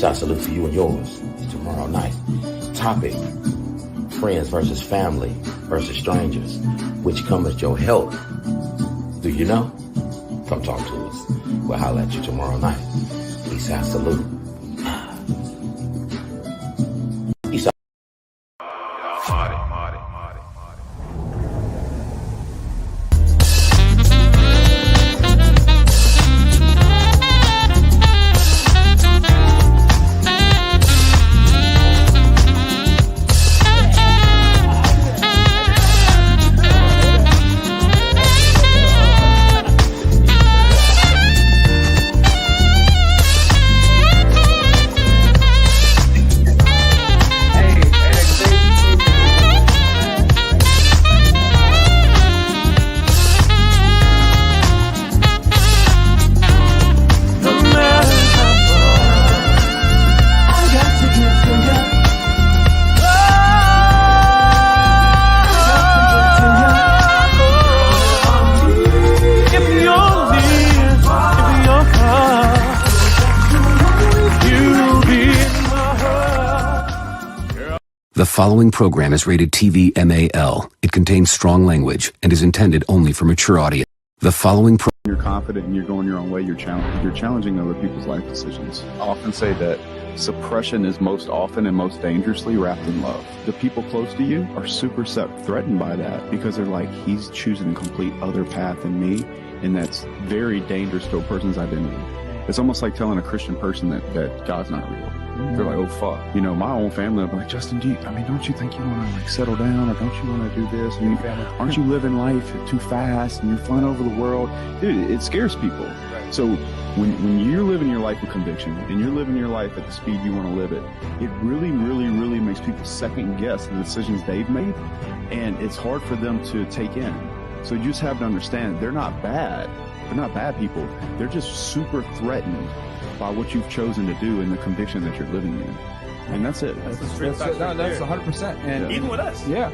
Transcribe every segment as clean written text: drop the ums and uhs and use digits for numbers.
Eastside salute to you and yours tomorrow night. Topic: friends versus family versus strangers. Which cometh your help? Do you know? Come talk to us. We'll holler at you tomorrow night. Eastside salute. Eastside. The following program is rated TV MAL. It contains strong language and is intended only for mature audience. The following You're confident and you're going your own way, you're challenging other people's life decisions. I often say that suppression is most often and most dangerously wrapped in love. The people close to you are super threatened by that because they're like, he's choosing a complete other path than me, and that's very dangerous to a person's identity. It's almost like telling a Christian person that God's not real. They're like, oh fuck. You know, my own family, I'm like, Justin, don't you think you want to like settle down, or don't you want to do this? I mean, aren't you living life too fast and you're flying over the world? Dude, it scares people. So when you're living your life with conviction and you're living your life at the speed you want to live it, it really, really, really makes people second guess the decisions they've made, and it's hard for them to take in. So you just have to understand, they're not bad. They're not bad people. They're just super threatened by what you've chosen to do and the conviction that you're living in. And that's it. That's 100%. And even with us. Yeah.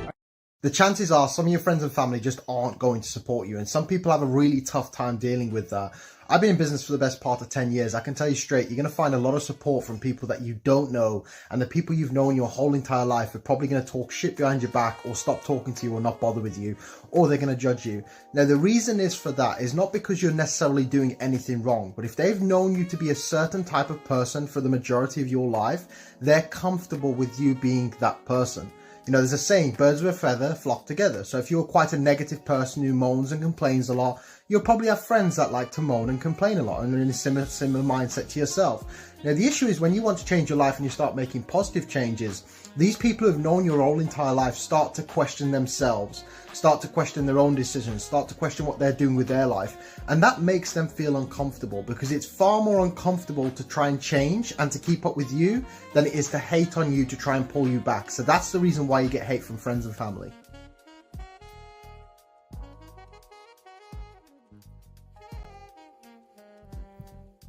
The chances are some of your friends and family just aren't going to support you. And some people have a really tough time dealing with that. I've been in business for the best part of 10 years. I can tell you straight, you're going to find a lot of support from people that you don't know. And the people you've known your whole entire life are probably going to talk shit behind your back, or stop talking to you, or not bother with you, or they're going to judge you. Now, the reason is for that is not because you're necessarily doing anything wrong, but if they've known you to be a certain type of person for the majority of your life, they're comfortable with you being that person. You know, there's a saying, birds of a feather flock together. So if you're quite a negative person who moans and complains a lot, you'll probably have friends that like to moan and complain a lot and are in a similar mindset to yourself. Now, the issue is when you want to change your life and you start making positive changes, these people who've known your whole entire life start to question themselves, start to question their own decisions, start to question what they're doing with their life. And that makes them feel uncomfortable, because it's far more uncomfortable to try and change and to keep up with you than it is to hate on you to try and pull you back. So that's the reason why you get hate from friends and family.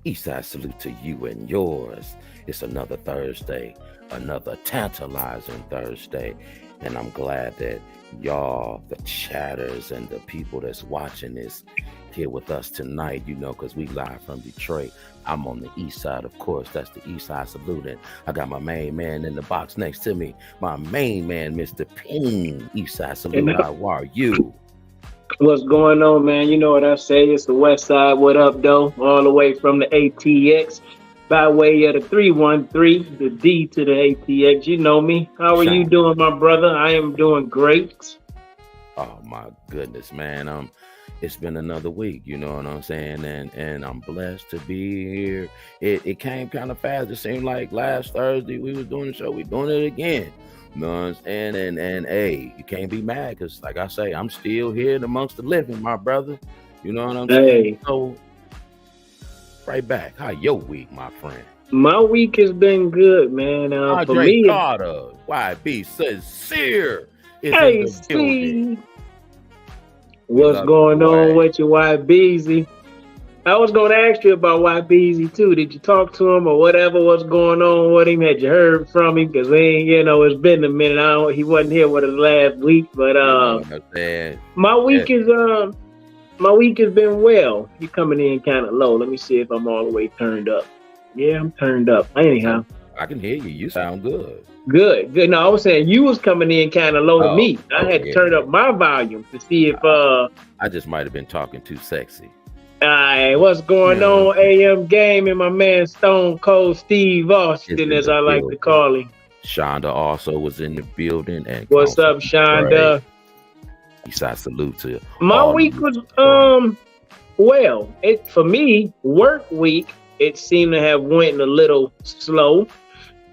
Eastside salute to you and yours. It's another Thursday, another tantalizing Thursday. And I'm glad that y'all, the chatters and the people that's watching this here with us tonight, you know, because we live from Detroit. I'm on the east side, of course. That's the Eastside salute. And I got my main man in the box next to me. My main man, Mr. Ping. Eastside salute. How are you? What's going on, man? You know what I say. It's the West Side. What up, though? All the way from the ATX by way of the 313, the D to the ATX. You know me. How are you doing, my brother? I am doing great. Oh, my goodness, man. It's been another week, you know what I'm saying? And I'm blessed to be here. It came kind of fast. It seemed like last Thursday we was doing the show. We're doing it again. You know what I'm saying? And hey, you can't be mad, because like I say, I'm still here amongst the living, my brother. You know what I'm saying? So, right back. How your week, my friend? My week has been good, man. For me, Carter, YB Sincere is hey, in the building. What's going on with your YBZ? I was going to ask you about YBZ too. Did you talk to him or whatever? What's going on with him? Had you heard from him? Because it's been a minute. He wasn't here with us last week, but my week has been well. He coming in kind of low. Let me see if I'm all the way turned up. Yeah, I'm turned up. Anyhow. I can hear you. You sound good. Good. No, I was saying you was coming in kind of low to me. I had to turn up my volume to see if I just might have been talking too sexy. What's going on, AM Game, and my man Stone Cold Steve Austin, as I like to call him. Shonda also was in the building. And what's up, Shonda? Eastside salute to my week was well. For me, work week, it seemed to have went a little slow,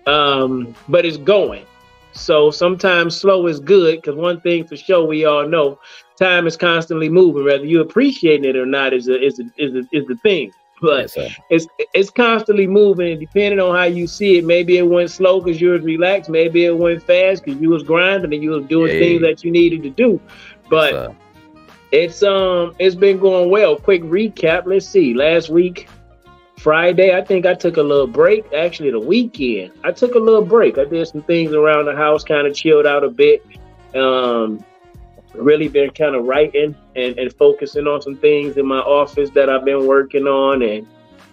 but it's going. So sometimes slow is good, because one thing for sure we all know, time is constantly moving. Whether you appreciate it or not is the thing. But it's constantly moving, and depending on how you see it, maybe it went slow because you was relaxed, maybe it went fast because you was grinding and you was doing things that you needed to do. But it's been going well. Quick recap. Let's see. Last week, Friday, I think I took a little break. Actually, the weekend, I took a little break. I did some things around the house, kind of chilled out a bit. Really been kind of writing and focusing on some things in my office that I've been working on, and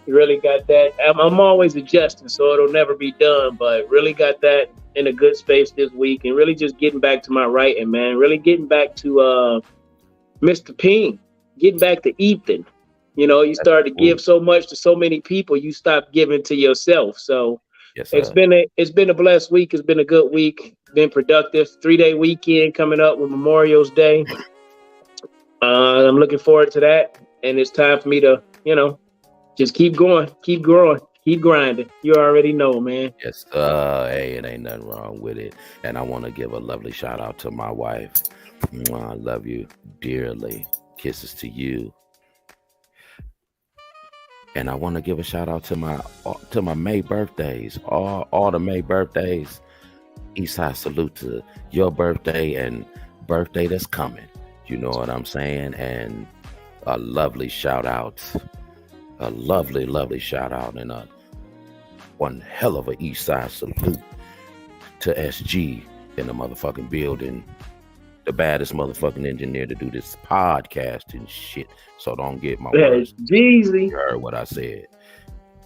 really got that. I'm always adjusting, so it'll never be done, but really got that in a good space this week, and really just getting back to my writing, man. Really getting back to Mr. Ping, getting back to Ethan. You know, you start to give so much to so many people, you stop giving to yourself. So it's been a blessed week. It's been a good week. Been productive. 3-day weekend coming up with Memorial's Day. I'm looking forward to that. And it's time for me to, just keep going, keep growing, keep grinding. You already know, man. Yes, hey, it ain't nothing wrong with it. And I want to give a lovely shout out to my wife. I love you dearly. Kisses to you. And I want to give a shout out to my May birthdays, all the May birthdays. Eastside salute to your birthday and birthday that's coming. You know what I'm saying? And a lovely shout out, a lovely shout out, and one hell of a Eastside salute to SG in the motherfucking building. The baddest motherfucking engineer to do this podcast and shit. So don't get my words. Jeezy. You heard what I said.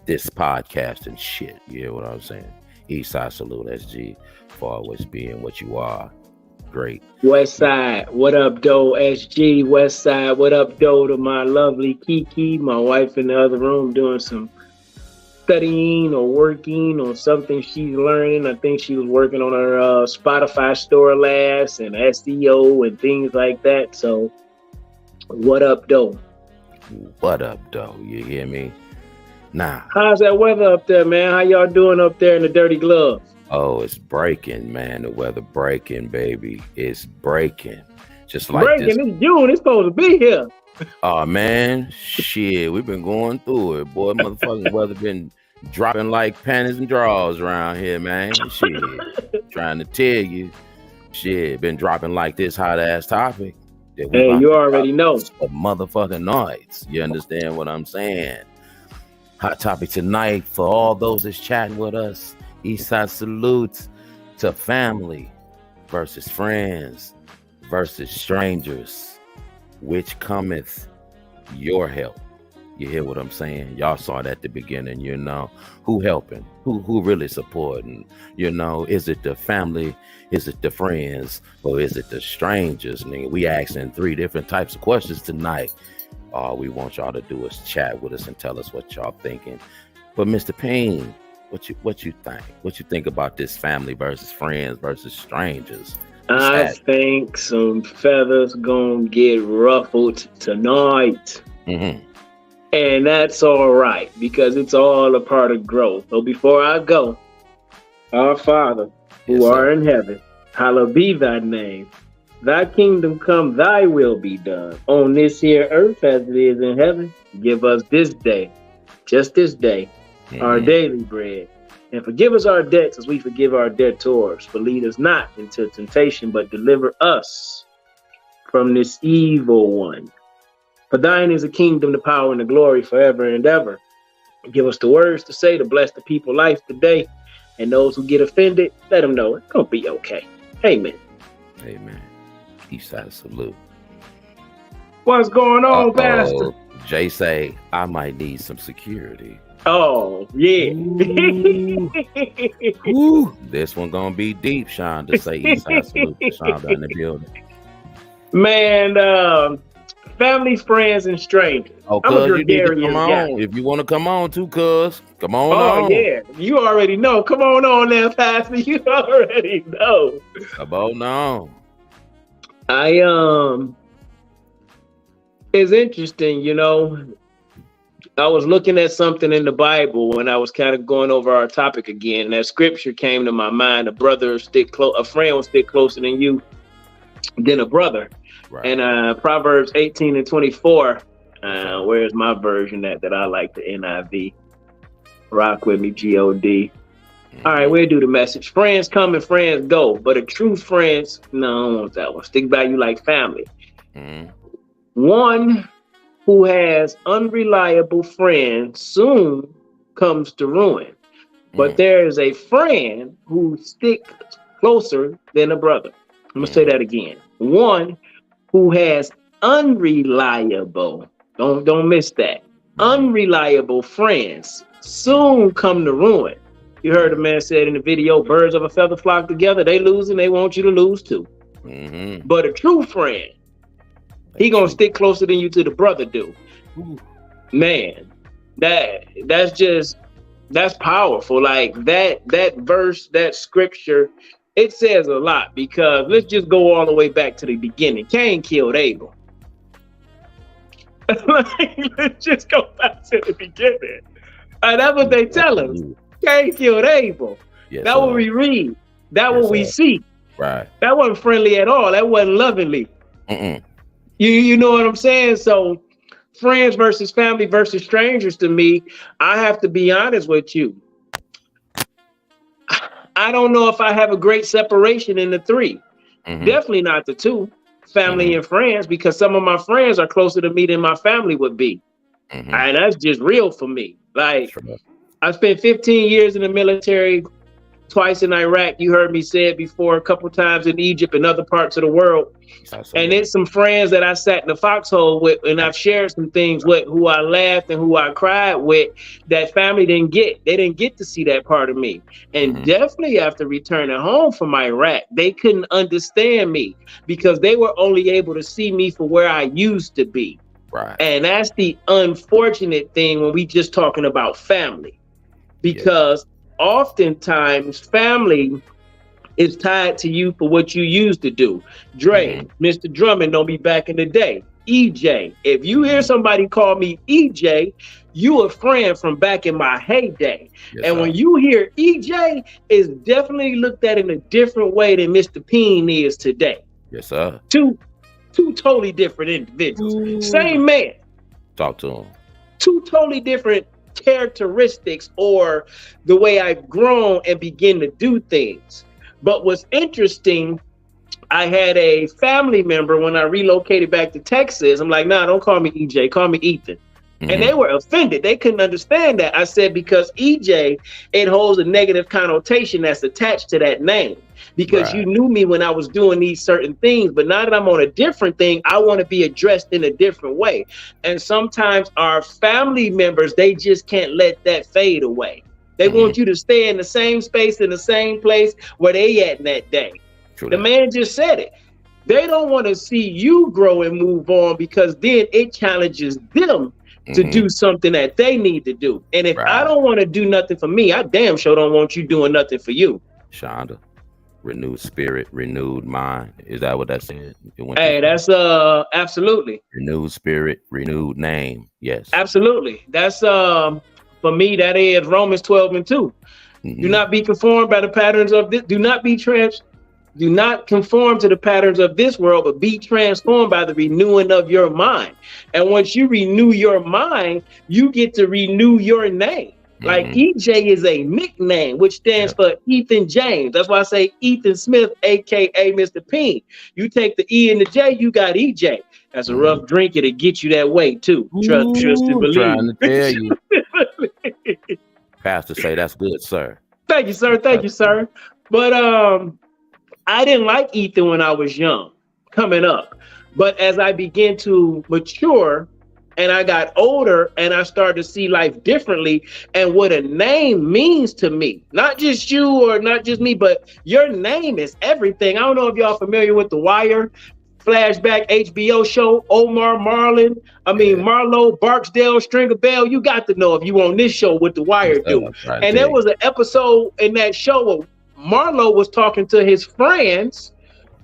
This podcast and shit. You hear what I'm saying? Eastside salute, SG, for always being what you are. Great. West Side, what up, doe? SG, West Side, what up, doe? To my lovely Kiki, my wife in the other room doing some studying or working on something she's learning. I think she was working on her Spotify store last and SEO and things like that. So what up, doe? What up, doe? You hear me? Nah. How's that weather up there, man? How y'all doing up there in the dirty gloves? Oh, it's breaking, man. The weather breaking, baby. It's breaking. Just like breaking. This. It's June. It's supposed to be here. Oh, man. Shit. We've been going through it. Boy, motherfucking weather been dropping like panties and drawers around here, man. Shit. Trying to tell you. Shit. Been dropping like this hot-ass topic. Hey, you already know. A motherfucking noise. You understand what I'm saying? Hot topic tonight for all those that's chatting with us. Eastside salutes to family versus friends versus strangers. Which cometh your help? You hear what I'm saying? Y'all saw that at the beginning, who helping, who really supporting, is it the family, is it the friends, or is it the strangers? Nigga, we asking 3 different types of questions tonight. All we want y'all to do is chat with us and tell us what y'all thinking. But Mr. Payne, what you think? What you think about this family versus friends versus strangers? I think some feathers gonna get ruffled tonight. Mm-hmm. And that's all right, because it's all a part of growth. So before I go, our Father, who art in heaven, hallowed be thy name. Thy kingdom come, thy will be done, on this here earth as it is in heaven. Give us this day, just this day, our daily bread. And forgive us our debts as we forgive our debtors. But lead us not into temptation, but deliver us from this evil one. For thine is the kingdom, the power, and the glory forever and ever. Give us the words to say to bless the people's life today. And those who get offended, let them know it's going to be okay. Amen. Amen. Eastside salute. What's going on, Pastor? Jay say, I might need some security. Oh, yeah. Ooh. Ooh. This one gonna be deep, Sean, to say Eastside salute to Sean in the building. Man, family, friends, and strangers. Oh, I'm a cuz, you need to gregarious come guy. on. If you want to come on too, cuz, come on Oh, on. yeah. You already know. Come on there, Pastor. You already know. Come on on. It's interesting, you know. I was looking at something in the Bible when I was kind of going over our topic again. And that scripture came to my mind: a friend will stick closer than you than a brother. Right. And Proverbs 18:24. Where's my version that I like, the NIV? Rock with me, God. All right, we'll do the message. Friends come and friends go, but a true friends, no, I don't want that one. Stick by you like family. One who has unreliable friends soon comes to ruin. But there is a friend who sticks closer than a brother. I'm gonna say that again. One who has unreliable, don't miss that. Unreliable friends soon come to ruin. You heard the man said in the video, birds of a feather flock together. They losing, they want you to lose too. But a true friend, he gonna stick closer than you to the brother do. Man, that's powerful. Like that verse, that scripture, it says a lot, because let's just go all the way back to the beginning. Cain killed Abel. Let's just go back to the beginning. That's what they tell us. Cain killed Abel. Yes, that's what we read. That's what we see. Right. That wasn't friendly at all. That wasn't lovingly. You know what I'm saying? So friends versus family versus strangers, to me, I have to be honest with you. I don't know if I have a great separation in the three. Definitely not the two, family and friends, because some of my friends are closer to me than my family would be. And that's just real for me. Like, I spent 15 years in the military, twice in Iraq. You heard me say it before, a couple times in Egypt and other parts of the world. And it's some friends that I sat in the foxhole with, and I've shared some things with, who I laughed and who I cried with, that family didn't get. They didn't get to see that part of me. And definitely after returning home from Iraq, they couldn't understand me, because they were only able to see me for where I used to be. Right. And that's the unfortunate thing when we just talking about family, because oftentimes family is tied to you for what you used to do. Dre, Mr. Drummond don't be back in the day. EJ, if you hear somebody call me EJ, you a friend from back in my heyday. And when you hear EJ, it's definitely looked at in a different way than Mr. Peen is today. Yes, sir. Two totally different individuals. Same man. Talk to him. Two totally different characteristics, or the way I've grown and begin to do things. But what's interesting, I had a family member when I relocated back to Texas. I'm like, nah, don't call me EJ, call me Ethan. And they were offended. They couldn't understand that. I said, because EJ, it holds a negative connotation that's attached to that name. Because you knew me when I was doing these certain things, but now that I'm on a different thing, I want to be addressed in a different way. And sometimes our family members, they just can't let that fade away. They want you to stay in the same space, in the same place where they at in that day. The man just said it. They don't want to see you grow and move on, because then it challenges them to do something that they need to do. And if I don't want to do nothing for me, I damn sure don't want you doing nothing for you. Shonda, renewed spirit, renewed mind. Is that what that said? Hey, that's absolutely. Renewed spirit, renewed name. Yes. Absolutely. That's for me, that is Romans 12:2. Do not be conformed by the patterns of this. Do not conform to the patterns of this world, but be transformed by the renewing of your mind. And once you renew your mind, you get to renew your name. Like EJ is a nickname, which stands for Ethan James. That's why I say Ethan Smith, aka Mr. Peen. You take the E and the J, you got EJ. That's a rough drinker to get you that way too. Trust and believe. Trying to tell you. Pastor say that's good, sir. Thank you, sir. Thank you, sir. But I didn't like Ethan when I was young, coming up. But as I began to mature, and I got older and I started to see life differently and what a name means to me. Not just you or not just me, but your name is everything. I don't know if y'all familiar with The Wire, flashback HBO show, Omar Marlin. Marlo, Barksdale, Stringer Bell. You got to know if you on this show what The Wire do. And there was an episode in that show where Marlo was talking to his friends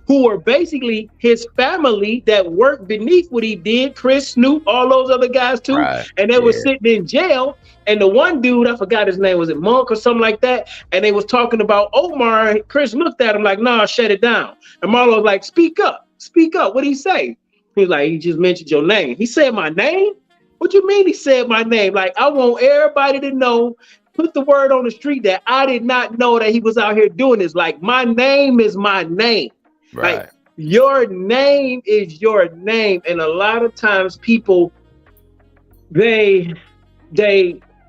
who were basically his family that worked beneath what he did, Chris, Snoop, all those other guys too. Right. And they were sitting in jail. And the one dude, I forgot his name, was it Monk or something like that? And they was talking about Omar, and Chris looked at him like, nah, shut it down. And Marlo was like, speak up. What'd he say? He's like, he just mentioned your name. He said my name? What you mean he said my name? Like, I want everybody to know, put the word on the street that I did not know that he was out here doing this. Like, my name is my name. Right. Like, your name is your name. And a lot of times people, they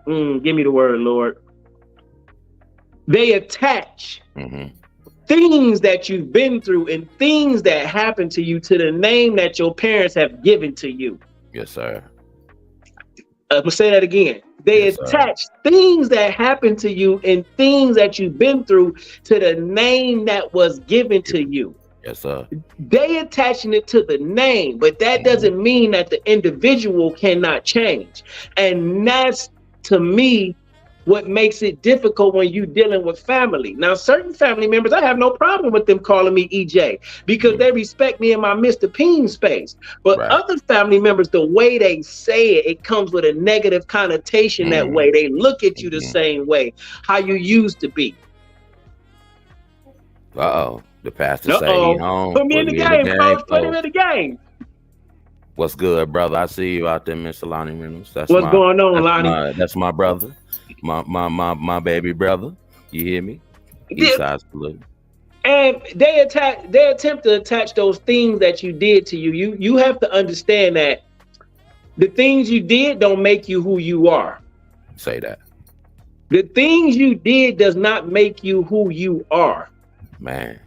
give me the word, Lord. They attach things that you've been through and things that happened to you to the name that your parents have given to you. Yes, sir. I'm gonna say that again. They attach things that happened to you and things that you've been through to the name that was given to you. Yes, sir. They attaching it to the name, but that doesn't mean that the individual cannot change. And that's, to me, what makes it difficult when you're dealing with family. Now, certain family members, I have no problem with them calling me EJ because they respect me in my Mr. Peen space. But other family members, the way they say it, it comes with a negative connotation that way. They look at you the same way, how you used to be. The pastor say he home. Put me in the game, folks. Put him in the game. What's good, brother? I see you out there, Mr. Lonnie Reynolds. What's going on, Lonnie? That's my brother. My baby brother. You hear me? Eastside salute. And they attempt to attach those things that you did to you. You have to understand that the things you did don't make you who you are. Say that. The things you did does not make you who you are. Man.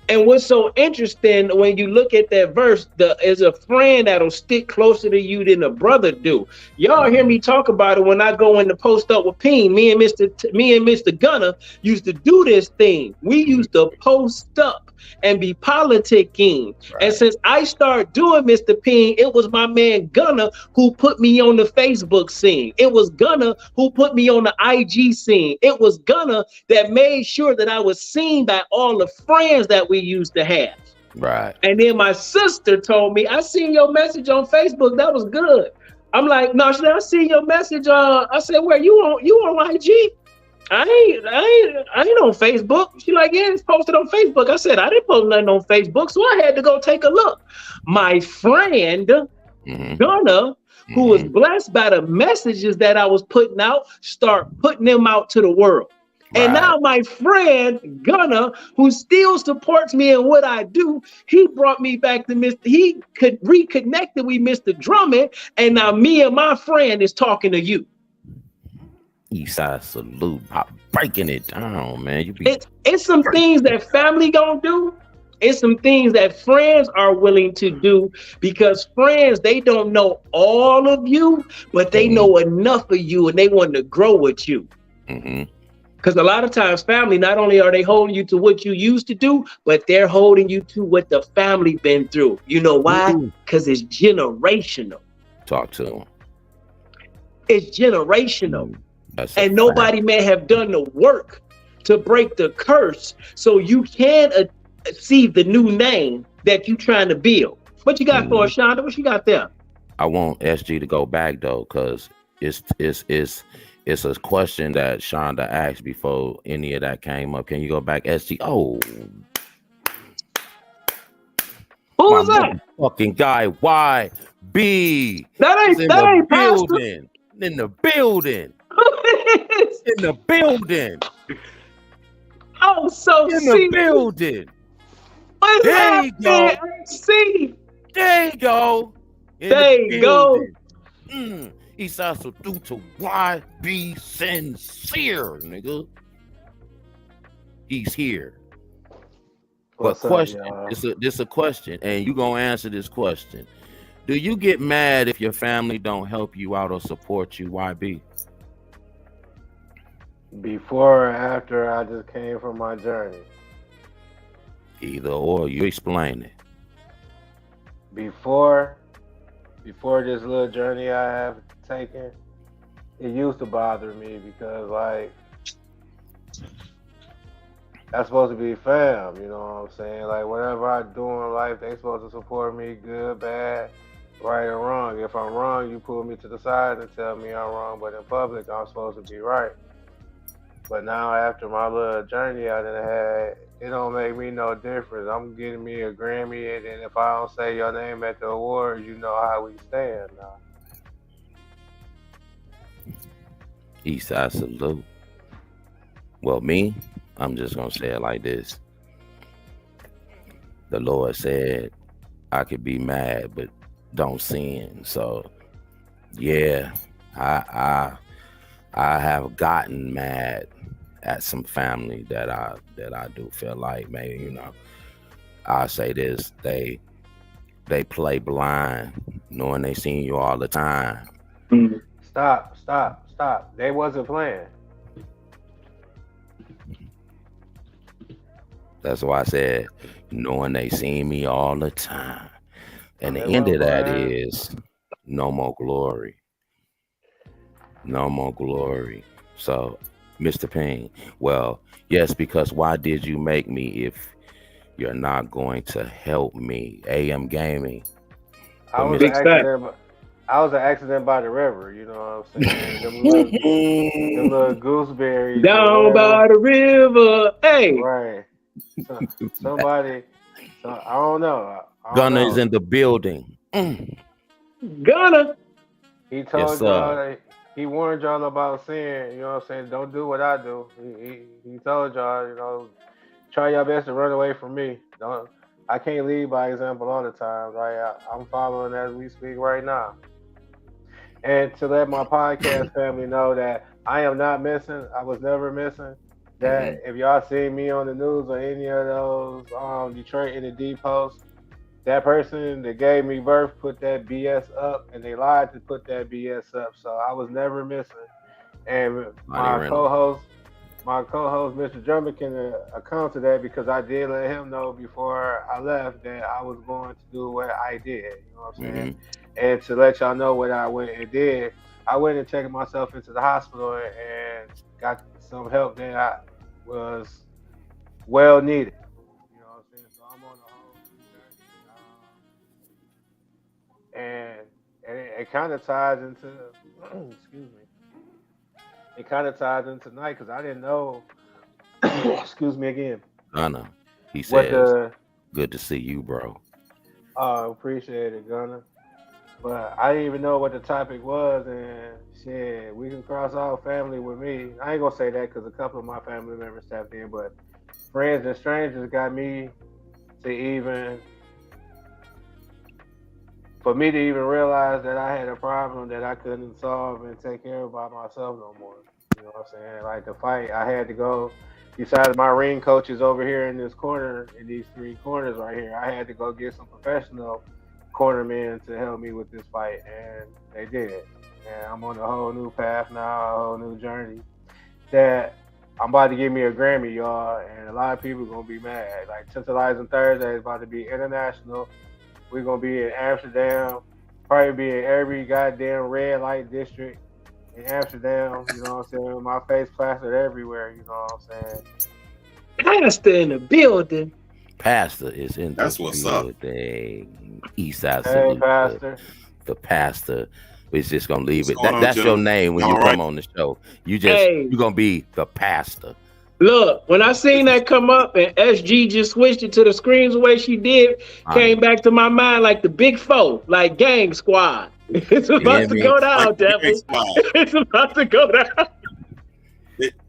And what's so interesting when you look at that verse, is a friend that'll stick closer to you than a brother do. Y'all hear me talk about it when I go in to post up with Peen. Me and Mr. Gunner used to do this thing. We used to post up and be politicking. Right. And since I started doing Mr. Peen, it was my man Gunner who put me on the Facebook scene. It was Gunner who put me on the IG scene. It was Gunner that made sure that I was seen by all the friends that we used to have. Right. And then my sister told me, I seen your message on Facebook. That was good. I'm like, no, I seen your message. I said, where you on IG? I ain't on Facebook. She like, yeah, it's posted on Facebook. I said, I didn't post nothing on Facebook, so I had to go take a look. My friend, Gunner, who was blessed by the messages that I was putting out, start putting them out to the world. Right. And now my friend Gunner, who still supports me in what I do, he brought me back to he could reconnected with Mr. Drummond, and now me and my friend is talking to you. Eastside salute, breaking it down, man. It's some things that family gonna do. It's some things that friends are willing to do because friends, they don't know all of you, but they know enough of you and they want to grow with you. Because a lot of times family, not only are they holding you to what you used to do, but they're holding you to what the family been through. You know why? Because it's generational. Talk to them. It's generational. And nobody may have done the work to break the curse so you can see the new name that you trying to build. What you got for us, Shonda? What you got there? I want SG to go back though, because it's a question that Shonda asked before any of that came up. Can you go back, SG? Oh, who was that? Fucking guy, YB. That ain't Pastor. In the building. In the building. Oh, so in the building. What's there you go. See. There you go. There you go. Eastside salute to YB Sincere, nigga. He's here. But question, it's a question, and you gonna answer this question. Do you get mad if your family don't help you out or support you? YB? Before or after I just came from my journey? Either or. You explain it. Before this little journey I have taken, it used to bother me because like that's supposed to be fam, you know what I'm saying? Like whatever I do in life, they supposed to support me, good, bad, right or wrong. If I'm wrong, you pull me to the side and tell me I'm wrong, but in public I'm supposed to be right. But now after my little journey I done had, it don't make me no difference. I'm getting me a Grammy, and then if I don't say your name at the awards, you know how we stand now. Eastside salute. Well, me, I'm just gonna say it like this. The Lord said I could be mad, but don't sin. So yeah, I have gotten mad at some family that I do feel like, maybe, you know, I'll say this, they play blind, knowing they seen you all the time. Stop. They wasn't playing. That's why I said, knowing they seen me all the time. And the end of that is no more glory. No more glory. So, Mr. Payne, well, yes, because why did you make me if you're not going to help me? AM Gaming. I was an accident by the river, you know what I'm saying? them little gooseberries. Down by the river. Hey. Right. Somebody, I don't know. Gunner is in the building. Gunner. He told y'all, he warned y'all about sin, you know what I'm saying? Don't do what I do. He told y'all, you know, try your best to run away from me. I can't lead by example all the time, right? I'm following as we speak right now. And to let my podcast family know that I am not missing. I was never missing. That if y'all see me on the news or any of those Detroit in the D posts, that person that gave me birth put that BS up, and they lied to put that BS up. So I was never missing. And my co-host, Mr. Drummer, can account to that because I did let him know before I left that I was going to do what I did. You know what I'm saying? And to let y'all know what I went and did, I went and checked myself into the hospital and got some help that was well needed. You know what I'm saying? So I'm on the whole journey. And it kind of ties into, excuse me. It kind of ties into tonight because I didn't know. Excuse me again. Gunner, he says, "Good to see you, bro." Oh, appreciate it, Gunner. But I didn't even know what the topic was, and shit, we can cross out family with me. I ain't gonna say that because a couple of my family members tapped in, but friends and strangers got me to even, for me to even realize that I had a problem that I couldn't solve and take care of by myself no more. You know what I'm saying? Like the fight, I had to go. Besides my ring coaches over here in this corner, in these three corners right here, I had to go get some professional cornermen to help me with this fight, and they did. And I'm on a whole new path now, a whole new journey. That I'm about to give me a Grammy, y'all, and a lot of people gonna be mad. Like Tantalizing Thursdays is about to be international. We're gonna be in Amsterdam, probably be in every goddamn red light district in Amsterdam. You know what I'm saying? My face plastered everywhere. You know what I'm saying? Pastor in the building. Pastor is in the building. Eastside salute. Hey, Pastor. The pastor. We're just gonna leave it. That's your name when you come on the show. You're gonna be the pastor. Look, when I seen that come up and SG just switched it to the screens the way she did, came back to my mind like the big four, like Gang Squad. It's about to go down, devil. It's about to go down.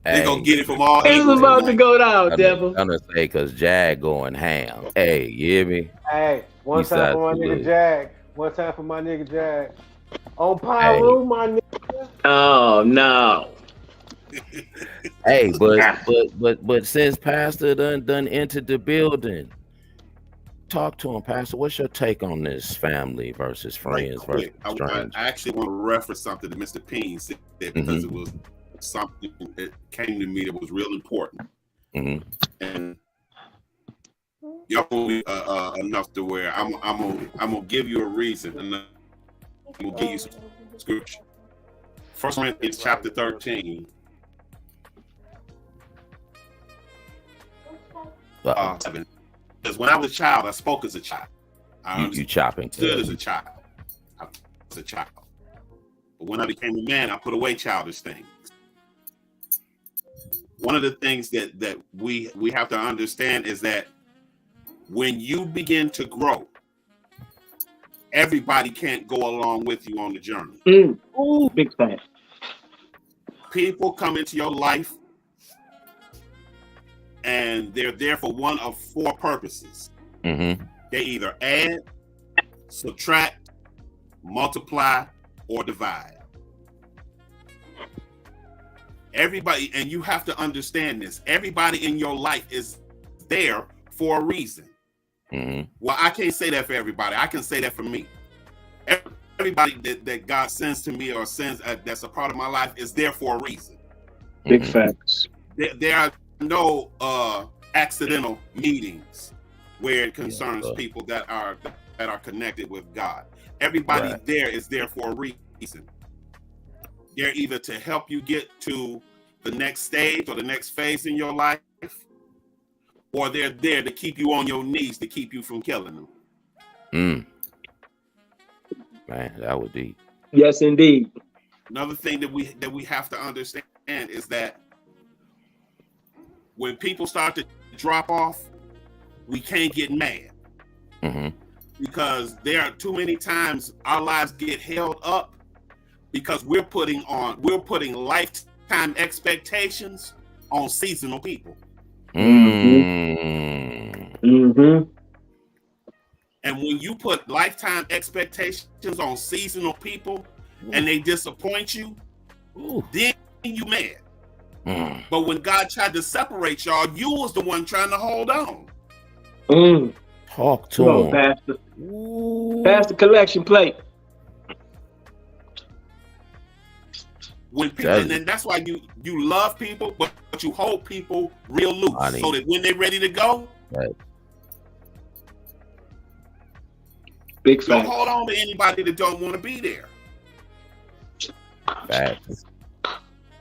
They gonna get it from all. It's about to go down, devil. I'm gonna say because Jag going ham. Hey, you hear me? Hey, one time for my nigga Jag. One time for my nigga Jag. On Pyro, my nigga. Oh no. Hey, but since Pastor done entered the building, talk to him, Pastor. What's your take on this family versus friends versus strangers? I actually want to reference something that Mr. Payne said because it was something that came to me that was real important. And y'all be enough to where I'm gonna give you a reason, and I'm gonna give you some scripture. 1 Corinthians chapter 13. 7. Because when I was a child, I spoke as a child. You chopping? Stood as a child. I was a child. But when I became a man, I put away childish things. One of the things that we have to understand is that when you begin to grow, everybody can't go along with you on the journey. Ooh, big fan. People come into your life and they're there for one of 4 purposes. They either add, subtract, multiply, or divide. Everybody, and you have to understand this, everybody in your life is there for a reason. Well, I can't say that for everybody. I can say that for me. Everybody that God sends to me or sends that's a part of my life is there for a reason. Big facts. There are no accidental meetings where it concerns people that are connected with God. Everybody there is there for a reason. They're either to help you get to the next stage or the next phase in your life, or they're there to keep you on your knees to keep you from killing them. Man, that was deep. Yes, indeed. Another thing that we have to understand is that when people start to drop off, we can't get mad. Because there are too many times our lives get held up because we're putting lifetime expectations on seasonal people. And when you put lifetime expectations on seasonal people and they disappoint you, then you mad. But when God tried to separate y'all, you was the one trying to hold on. Talk to him. Pastor. Pass the collection plate. When people, and that's why you love people, but you hold people real loose, so that when they're ready to go, big don't hold on to anybody that don't want to be there. Facts.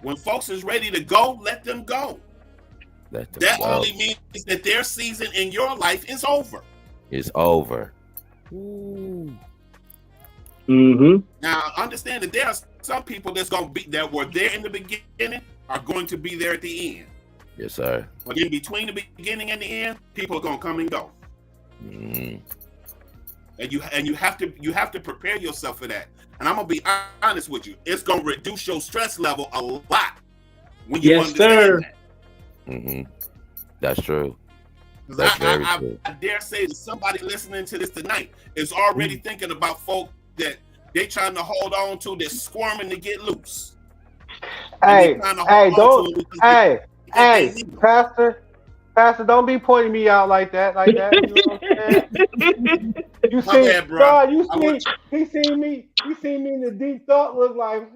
When folks is ready to go, let them go. That only means that their season in your life is over. It's over. Now, understand that there are some people that were there in the beginning are going to be there at the end. Yes, sir. But in between the beginning and the end, people are going to come and go. And you have to prepare yourself for that. And I'm gonna be honest with you, it's gonna reduce your stress level a lot when you understand that. That's true. That's very true. I dare say that somebody listening to this tonight is already thinking about folk that they trying to hold on to, they're squirming to get loose. Pastor, don't be pointing me out like that. You know what I'm saying? You see, bro, he seen me in the deep thought look like,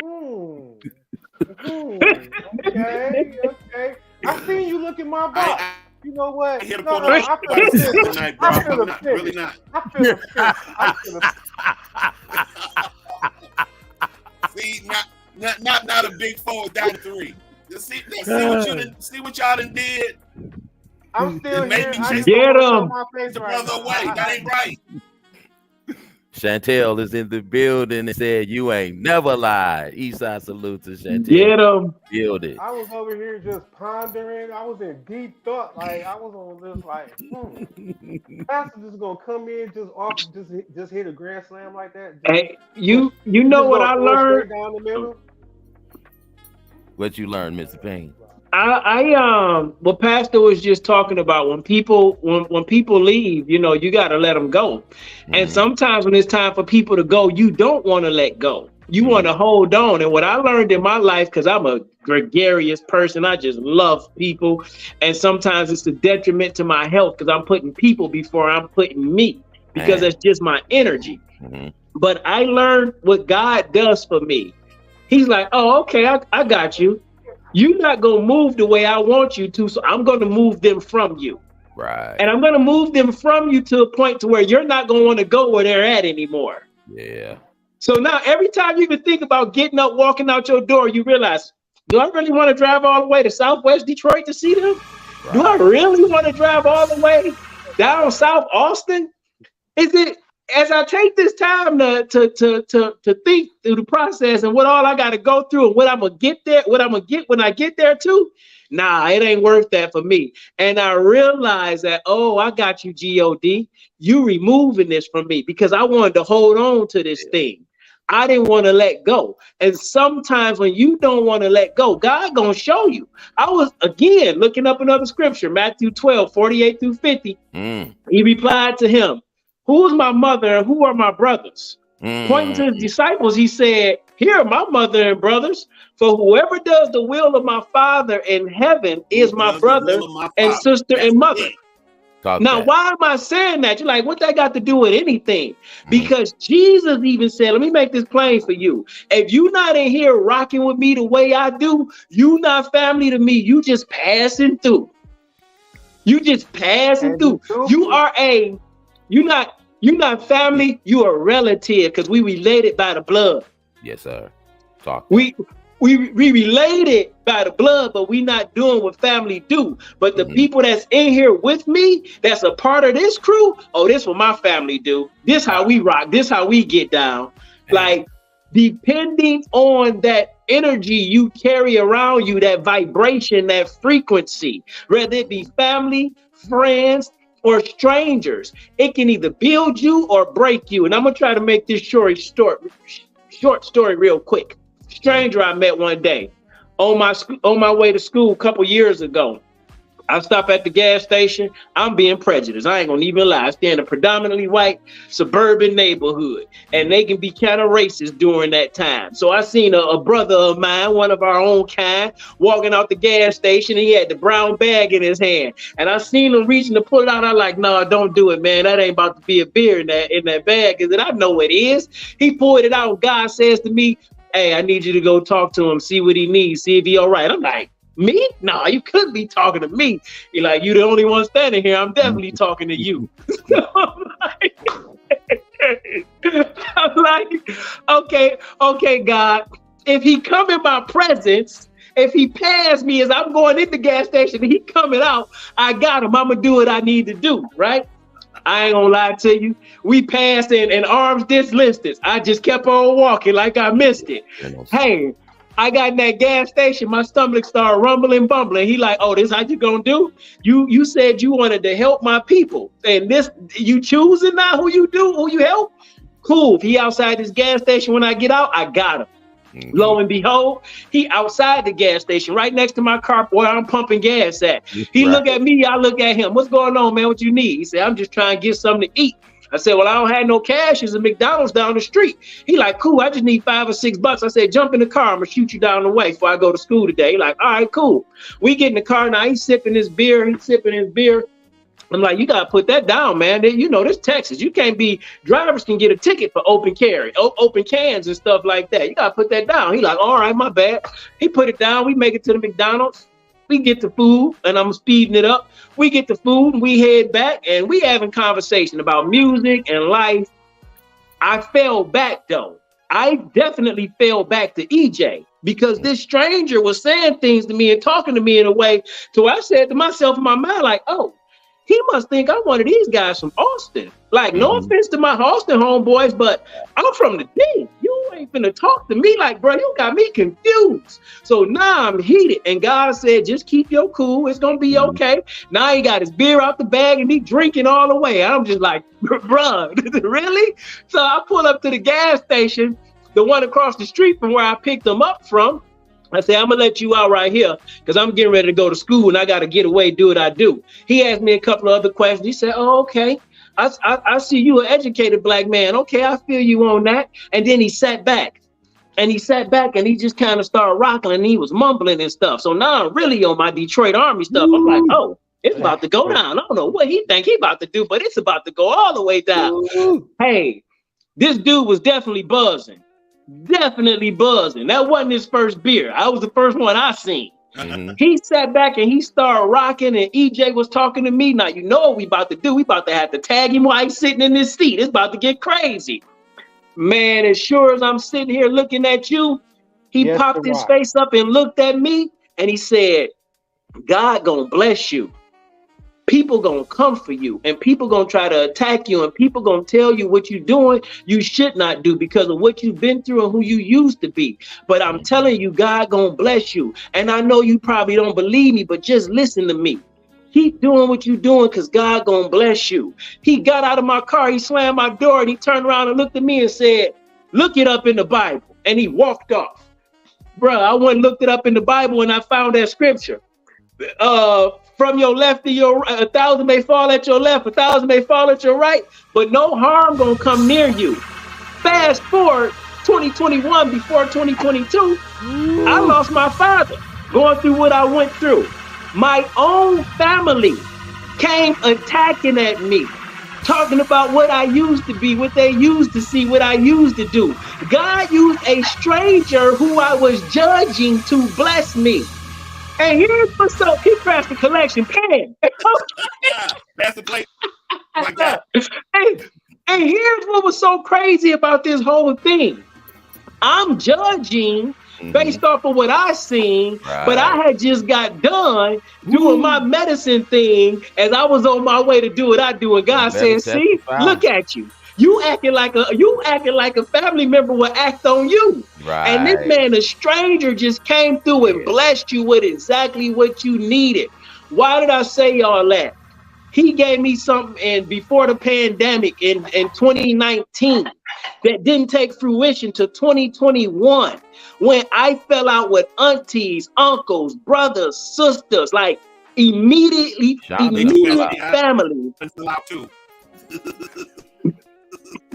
okay. I seen you look at my box. You know what? I feel the See, not a big 4 down 3. See what y'all done did. I'm still here. Get him. That ain't right. Chantel is in the building and said, "You ain't never lied." Eastside salute to Chantel. Get him. Build it. I was over here just pondering. I was in deep thought. Like I was on this Pastor just gonna come in just hit a grand slam like that. Hey, you know what I learned? Down the middle. What you learned, Mr. Payne? What Pastor was just talking about, when people leave, you got to let them go. And sometimes when it's time for people to go, you don't want to let go. You want to hold on. And what I learned in my life, because I'm a gregarious person, I just love people. And sometimes it's a detriment to my health because I'm putting people before I'm putting me, because that's just my energy. But I learned what God does for me. He's like, oh, okay, I got you. You're not going to move the way I want you to, so I'm going to move them from you. Right. And I'm going to move them from you to a point to where you're not going to want to go where they're at anymore. Yeah. So now every time you even think about getting up, walking out your door, you realize, do I really want to drive all the way to Southwest Detroit to see them? Right. Do I really want to drive all the way down South Austin? Is it, as I take this time to think through the process and what all I got to go through and what I'm going to get there, what I'm going to get when I get there too, nah, it ain't worth that for me. And I realized that, oh, I got you, G-O-D. You removing this from me because I wanted to hold on to this thing. I didn't want to let go. And sometimes when you don't want to let go, God gonna show you. I was, again, looking up another scripture, Matthew 12, 48 through 50. He replied to him, who is my mother and who are my brothers? Pointing to his disciples, he said, here are my mother and brothers. For whoever does the will of my Father in heaven is my brother and sister and mother. Now, why am I saying that? You're like, what that got to do with anything? Because Jesus even said, let me make this plain for you. If you're not in here rocking with me the way I do, you not family to me. You just passing through. You just passing through. You're not family. You are relative because we related by the blood. Yes, sir. We related by the blood, but we not doing what family do. But the people that's in here with me, that's a part of this crew, oh, this what my family do. This how we rock. This how we get down. Like, depending on that energy you carry around you, that vibration, that frequency, whether it be family, friends, or strangers, it can either build you or break you. And I'm gonna try to make this short story real quick. Stranger I met one day on my way to school a couple years ago. I stop at the gas station. I'm being prejudiced. I ain't gonna even lie. I stay in a predominantly white suburban neighborhood, and they can be kind of racist during that time. So I seen a brother of mine, one of our own kind, walking out the gas station, and he had the brown bag in his hand. And I seen him reaching to pull it out. I'm like, no, don't do it, man. That ain't about to be a beer in that bag. Is it? I know it is. He pulled it out. God says to me, hey, I need you to go talk to him, see what he needs, see if he all right. I'm like, me? No, you couldn't be talking to me. You're like, you the only one standing here. I'm definitely talking to you. I'm like, okay, God, if he come in my presence, if he pass me as I'm going in the gas station and he coming out, I got him. I'm going to do what I need to do, right? I ain't gonna lie to you. We passed in arm's distance. I just kept on walking like I missed it. Hey, I got in that gas station. My stomach started rumbling, bumbling. He like, oh, this how you gonna do? You said you wanted to help my people. And this, you choosing now who you help? Cool. If he outside this gas station when I get out, I got him. Lo and behold, he outside the gas station right next to my car where I'm pumping gas at. He look at me, I look at him. What's going on, man? What you need? He said, I'm just trying to get something to eat. I said, well, I don't have no cash. There's a McDonald's down the street. He like, cool, I just need $5 or $6. I said, jump in the car. I'm gonna shoot you down the way before I go to school today. He like, all right, cool. We get in the car now. He's sipping his beer. I'm like, you gotta put that down, man. You know, this Texas. You can't be, drivers can get a ticket for open cans and stuff like that. You gotta put that down. He like, all right, my bad. He put it down. We make it to the McDonald's. We get the food, and I'm speeding it up. We get the food, and we head back, and we having conversation about music and life. I fell back, though. I definitely fell back to EJ because this stranger was saying things to me and talking to me in a way to where I said to myself in my mind, like, oh, he must think I'm one of these guys from Austin. Like, no offense to my Austin homeboys, but I'm from the D. You ain't finna talk to me like, bro, you got me confused. So now I'm heated. And God said, just keep your cool. It's gonna be okay. Now he got his beer out the bag and he drinking all the way. I'm just like, bro, really? So I pull up to the gas station, the one across the street from where I picked him up from. I said, I'm gonna let you out right here because I'm getting ready to go to school and I got to get away, do what I do. He asked me a couple of other questions. He said, oh, okay. I see you an educated black man. Okay, I feel you on that. And then he sat back. And he sat back and he just kind of started rocking and he was mumbling and stuff. So now I'm really on my Detroit Army stuff. I'm like, oh, it's about to go down. I don't know what he think he about to do, but it's about to go all the way down. Hey, this dude was definitely buzzing. Definitely buzzing. That wasn't his first beer. I was the first one I seen. He sat back and he started rocking, and EJ was talking to me. Now, you know what we about to do. We about to have to tag him while he's sitting in this seat. It's about to get crazy. Man, as sure as I'm sitting here looking at you, he popped his face up and looked at me, and he said, God gonna bless you. People gonna come for you, and people gonna try to attack you, and people gonna tell you what you're doing you should not do because of what you've been through and who you used to be. But I'm telling you, God gonna bless you. And I know you probably don't believe me, but just listen to me. Keep doing what you're doing because God gonna bless you. He got out of my car, he slammed my door, and he turned around and looked at me and said, look it up in the Bible. And he walked off. Bruh, I went and looked it up in the Bible and I found that scripture. From your left to your right, 1,000 may fall at your left, 1,000 may fall at your right, but no harm gonna come near you. Fast forward 2021, before 2022, I lost my father going through what I went through. My own family came attacking at me, talking about what I used to be, what they used to see, what I used to do. God used a stranger who I was judging to bless me. And here's what's up. He crashed the collection pan. That's the plate. Like that. And here's what was so crazy about this whole thing. I'm judging based off of what I seen, but I had just got done doing my medicine thing as I was on my way to do what I do. And God said, see, look at you. You acting like a family member would act on you. Right. And this man, a stranger, just came through and blessed you with exactly what you needed. Why did I say all that? He gave me something before the pandemic in 2019 that didn't take fruition till 2021 when I fell out with aunties, uncles, brothers, sisters, like immediate family.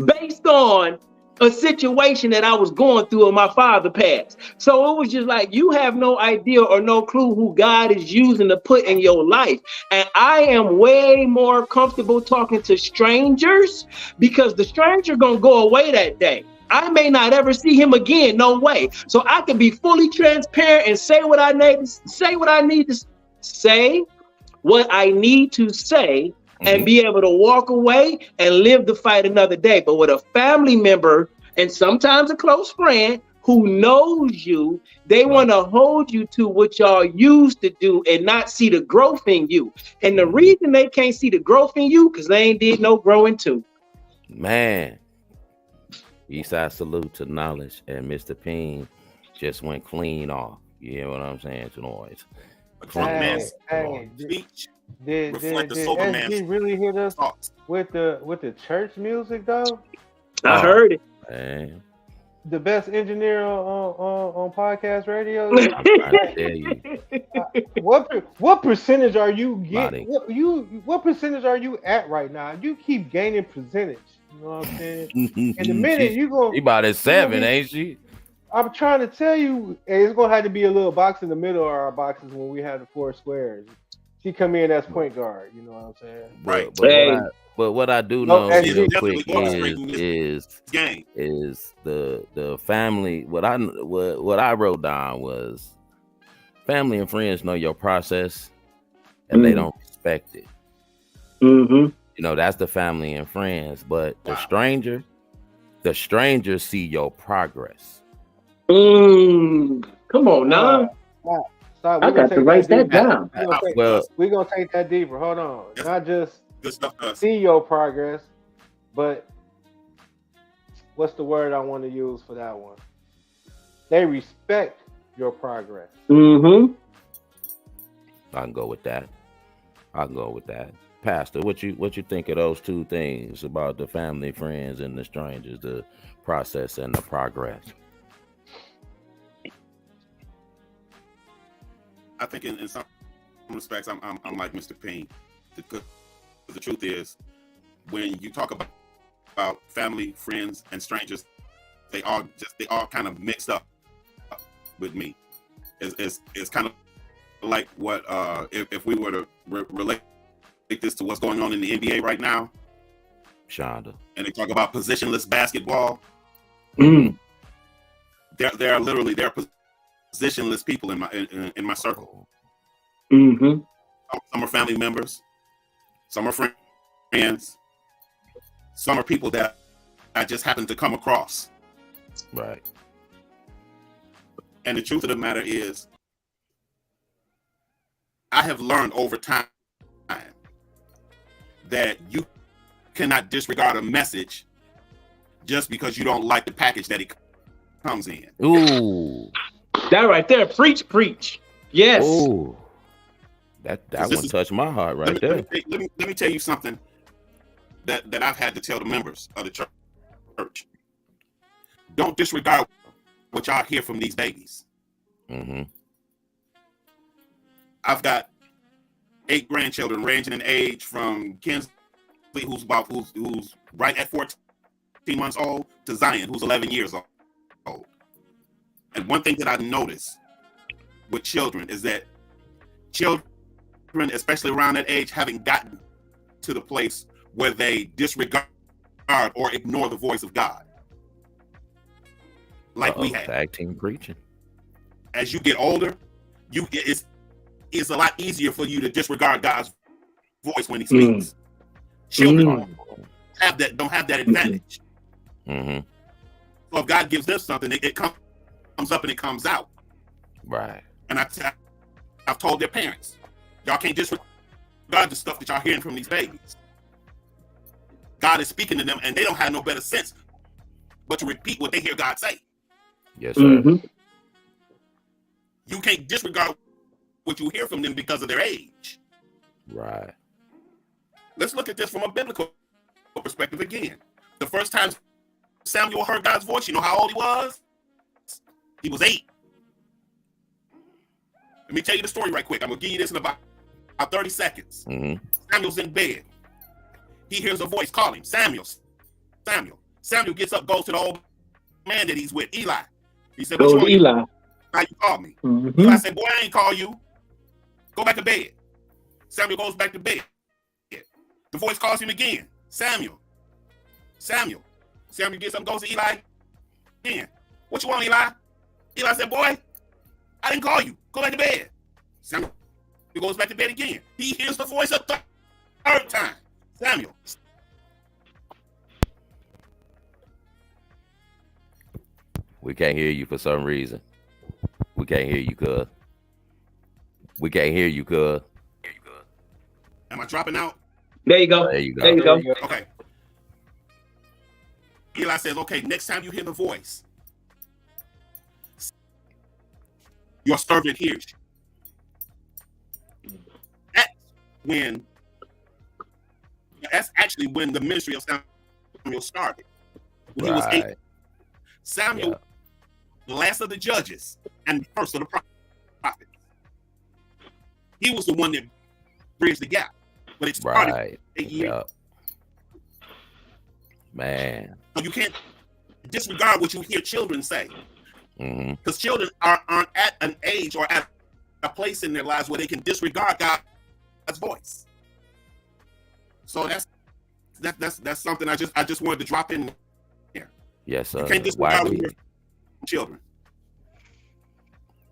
Based on a situation that I was going through when my father passed. So it was just like, you have no idea or no clue who God is using to put in your life. And I am way more comfortable talking to strangers because the stranger gonna go away that day. I may not ever see him again, no way. So I can be fully transparent and say what I need to say, and be able to walk away and live to fight another day. But with a family member and sometimes a close friend who knows you, they want to hold you to what y'all used to do and not see the growth in you. And the reason they can't see the growth in you, because they ain't did no growing too. Man, Eastside salute to Knowledge, and Mr. Ping just went clean off. You know what I'm saying? To noise. Speech. Did SG really hit us with the church music though? I heard it. Man. The best engineer on podcast radio. I tell you. What percentage are you getting? What percentage are you at right now? You keep gaining percentage. You know what I'm saying? In a minute you go. She about at 7, ain't she? I'm trying to tell you, it's gonna have to be a little box in the middle of our boxes when we have the 4 squares. She come in as point guard, you know what I'm saying? Right. But what I do know real quick is the family. What I wrote down was family and friends know your process, and they don't respect it. You know, that's the family and friends. But the stranger see your progress. Come on now. Stop. I got to write that down. We're going to take that deeper. Hold on. Not just see your progress, but what's the word I want to use for that one? They respect your progress. I can go with that. Pastor, what you think of those two things about the family, friends, and the strangers, the process and the progress? I think in some respects, I'm like Mr. Payne. The truth is, when you talk about family, friends, and strangers, they all kind of mixed up with me. It's kind of like what if we were to relate this to what's going on in the NBA right now, Shonda, and they talk about positionless basketball. Mm. There are positionless people in my circle. Mm-hmm. Some are family members, some are friends, some are people that I just happen to come across. Right. And the truth of the matter is, I have learned over time that you cannot disregard a message just because you don't like the package that it comes in. Ooh. That right there, preach. Yes. Ooh. That one touched my heart right there. Let me tell you something that I've had to tell the members of the church. Don't disregard what y'all hear from these babies. Mm-hmm. I've got 8 grandchildren ranging in age from Kinsley, who's right at 14 months old, to Zion, who's 11 years old. And one thing that I notice with children is that children, especially around that age, haven't gotten to the place where they disregard or ignore the voice of God. Like we have. Tag team preaching. As you get older, it's a lot easier for you to disregard God's voice when He speaks. Children don't have that advantage. Mm-hmm. So if God gives them something, it comes up and it comes out. Right. And I've told their parents, y'all can't disregard the stuff that y'all hearing from these babies. God is speaking to them, and they don't have no better sense but to repeat what they hear God say. Yes, sir. Mm-hmm. You can't disregard what you hear from them because of their age. Right. Let's look at this from a biblical perspective again. The first time Samuel heard God's voice, you know how old he was? He was 8. Let me tell you the story right quick. I'm going to give you this in about 30 seconds. Mm-hmm. Samuel's in bed. He hears a voice calling, Samuel, Samuel. Samuel gets up, goes to the old man that he's with, Eli. He said, "What you want? Eli. How you call me?" Mm-hmm. Eli said, "Boy, I ain't call you. Go back to bed." Samuel goes back to bed. The voice calls him again. Samuel. Samuel. Samuel gets up, goes to Eli again. "What you want, Eli?" Eli said, "Boy, I didn't call you. Go back to bed." Samuel goes back to bed again. He hears the voice a third time. Samuel. We can't hear you for some reason. We can't hear you, cuz. We can't hear you, cuz. Am I dropping out? There you go. There you go. There you go. Okay. Eli says, "Okay, next time you hear the voice, your servant hears you." That's actually when the ministry of Samuel started. When he was 8. Samuel, the last of the judges and first of the prophets. He was the one that bridged the gap. But it started 8 years. Yep. Man. So you can't disregard what you hear children say. Mm-hmm. Because children aren't at an age or at a place in their lives where they can disregard God's voice. So that's something I just wanted to drop in here. Yes, sir. You can't disregard what you hear from children.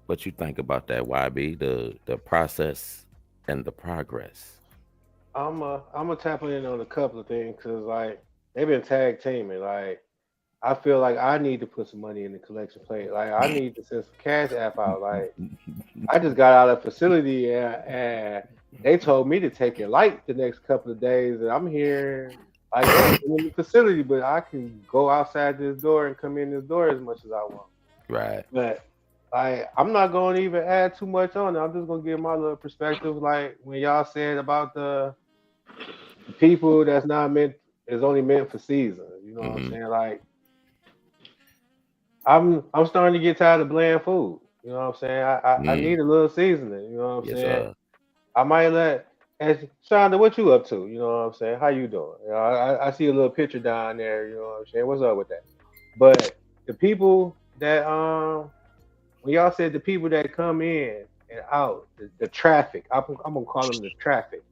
What you think about that, YB? The process and the progress. I'm gonna tap in on a couple of things because like they've been tag teaming. Like I feel like I need to put some money in the collection plate. Like I need to send some cash app out. Like I just got out of the facility and they told me to take it light the next couple of days, and I'm here like I'm in the facility, but I can go outside this door and come in this door as much as I want. Right. But I'm not going to even add too much on it. I'm just going to give my little perspective. Like when y'all said about the people that's not meant, is only meant for season. You know what I'm saying? Like I'm starting to get tired of bland food. You know what I'm saying? I need a little seasoning. You know what I'm saying? Sir. I might ask Shonda, what you up to? You know what I'm saying? How you doing? You know, I see a little picture down there. You know what I'm saying? What's up with that? But the people that when y'all said the people that come in and out, the traffic, I'm gonna call them the traffic.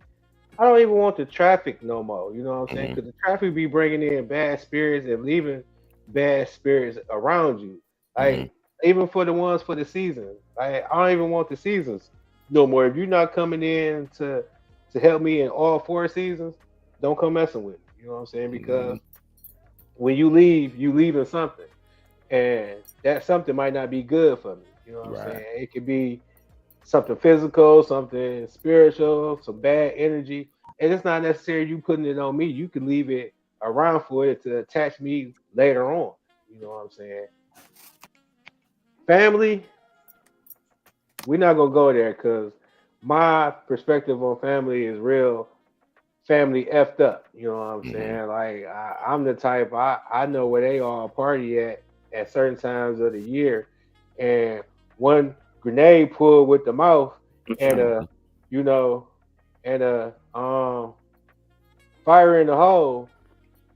I don't even want the traffic no more. You know what I'm saying? Because the traffic be bringing in bad spirits and leaving bad spirits around you. Like even for the ones for the season, I don't even want the seasons no more. If you're not coming in to help me in all 4 seasons, don't come messing with me. You know what I'm saying? Because when you leaving something, and that something might not be good for me. You know what I'm saying? It could be something physical, something spiritual, some bad energy. And it's not necessarily you putting it on me. You can leave it around for it to attach me later on. You know what I'm saying? Family, we're not going to go there because my perspective on family is real family effed up. You know what I'm saying? Like, I'm the type, I know where they all party at certain times of the year. And one grenade pulled with the mouth and fire in the hole,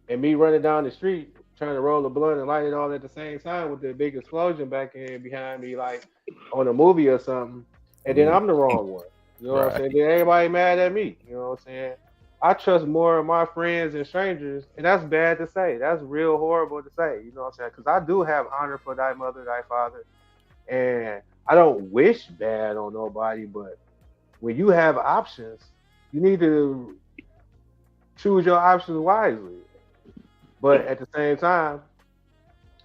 and me running down the street trying to roll a blunt and light it all at the same time with the big explosion back in behind me, like on a movie or something, and then I'm the wrong one. You know what I'm saying? Then everybody mad at me. You know what I'm saying? I trust more of my friends and strangers, and that's bad to say. That's real horrible to say. You know what I'm saying? Because I do have honor for thy mother, thy father, and I don't wish bad on nobody, but when you have options, you need to choose your options wisely. But at the same time,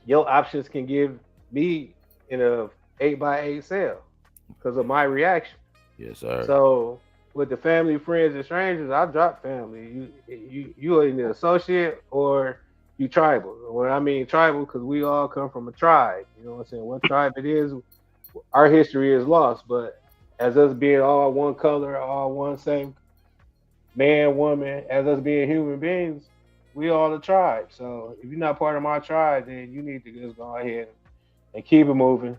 your options can give me in a 8x8 cell because of my reaction. Yes, sir. So with the family, friends, and strangers, I drop family. You are either associate or you tribal. When I mean tribal, because we all come from a tribe. You know what I'm saying? What tribe it is, our history is lost. But as us being all one color, all one same man, woman, as us being human beings, we all a tribe. So if you're not part of my tribe, then you need to just go ahead and keep it moving.